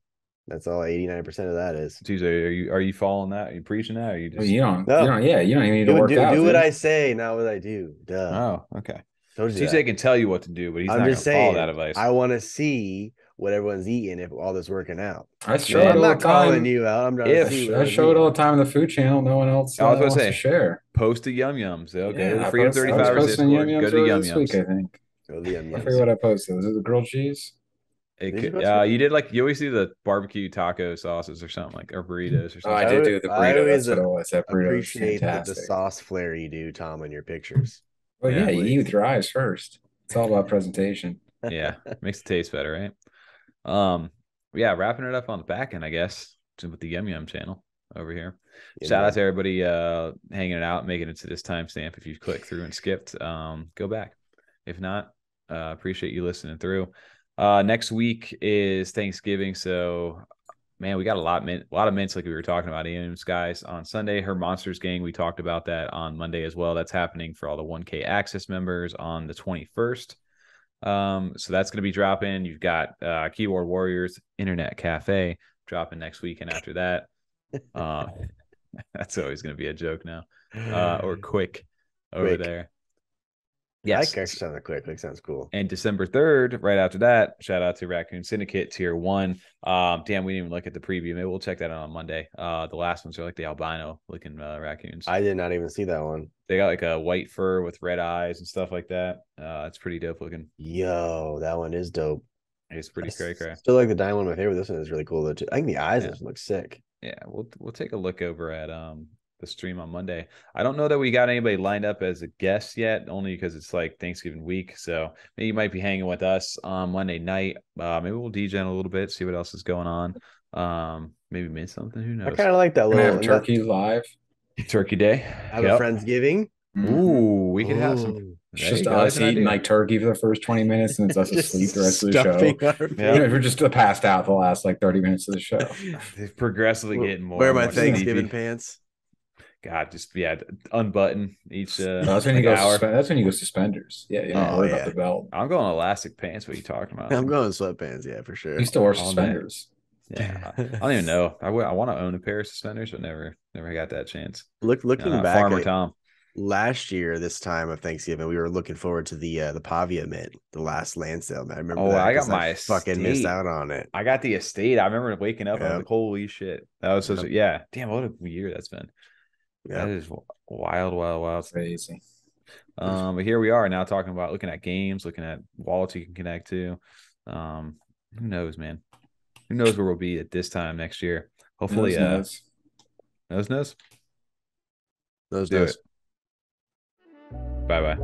That's all 89% of that is. Tuesday, are you following that? Are you preaching that? Or you just you don't even need to work out. Do what I say, not what I do. Duh. Oh, okay. Tuesday can tell you what to do, but he's not going to follow that advice. I want to see what everyone's eating if all this working out. I show it all the time. I'm not calling you out. I'm trying to see. I show it all the time on the food channel. No one else wants to share. Post to Yum Yums. Okay, Freedom 35 resist. Go to Yum Yums. I think. Oh, the I onions. forget what I posted. Was it the grilled cheese? It Did you could, post you did like you always do the barbecue taco sauces or something like or burritos or Oh, I something. did do the I burrito. always That's what it was. That burrito was appreciate the fantastic. sauce flair you do, Tom, in your pictures. Well, yeah, Yeah. you eat with your eyes first. It's all about presentation. Yeah, makes it taste better, right? Yeah, wrapping it up on the back end, I guess, with the Yum Yum channel over here. Shout out to everybody hanging it out, making it to this timestamp. If you click through and skipped, go back. If not, appreciate you listening through. Next week is Thanksgiving, so man, we got a lot of mints like we were talking about. Ian's guys on Sunday, her Monsters gang. We talked about that on Monday as well. That's happening for all the 1K access members on the 21st. So that's going to be dropping. You've got Keyboard Warriors Internet Cafe dropping next week, and after that, that's always going to be a joke now. Or Quick over there. Yes, I like sound quick. Like sounds cool. And December 3rd, right after that, shout out to Raccoon Syndicate Tier 1. Damn, we didn't even look at the preview. Maybe we'll check that out on Monday. The last ones are like the albino looking raccoons. I did not even see that one. They got like a white fur with red eyes and stuff like that. It's pretty dope looking. Yo, that one is dope. It's pretty cray. Still like the diamond one, my favorite. This one is really cool though too. I think the eyes look sick. Yeah, we'll take a look over at the stream on Monday. I don't know that we got anybody lined up as a guest yet, only because it's like Thanksgiving week. So maybe you might be hanging with us on Monday night. Maybe we'll degen a little bit, see what else is going on. Maybe miss something. Who knows? I kind of like that little have turkey live. Turkey Day. Have a Friendsgiving. Ooh, we could have some. It's just us eating like turkey for the first 20 minutes and it's us asleep the rest of the show. We're just passed out the last like 30 minutes of the show. They're progressively getting more. Wear my Thanksgiving pants. God, just unbutton each. That's when you go. That's when you go suspenders. Yeah, you don't worry about the belt. I'm going elastic pants. What are you talking about? I'm going sweatpants. Yeah, for sure. You still wear suspenders. Yeah, I don't even know. I want to own a pair of suspenders, but never got that chance. Looking back, Farmer Tom. Last year, this time of Thanksgiving, we were looking forward to the Pavia mint, the last land sale. I remember. Oh, I got my fucking missed out on it. I got the estate. I remember waking up. I was like, "Holy shit!" That was such a Damn, what a year that's been. That is wild. Crazy. But here we are now talking about looking at games, looking at wallets you can connect to. Who knows, man? Who knows where we'll be at this time next year? Hopefully, Nose. Do it. Bye.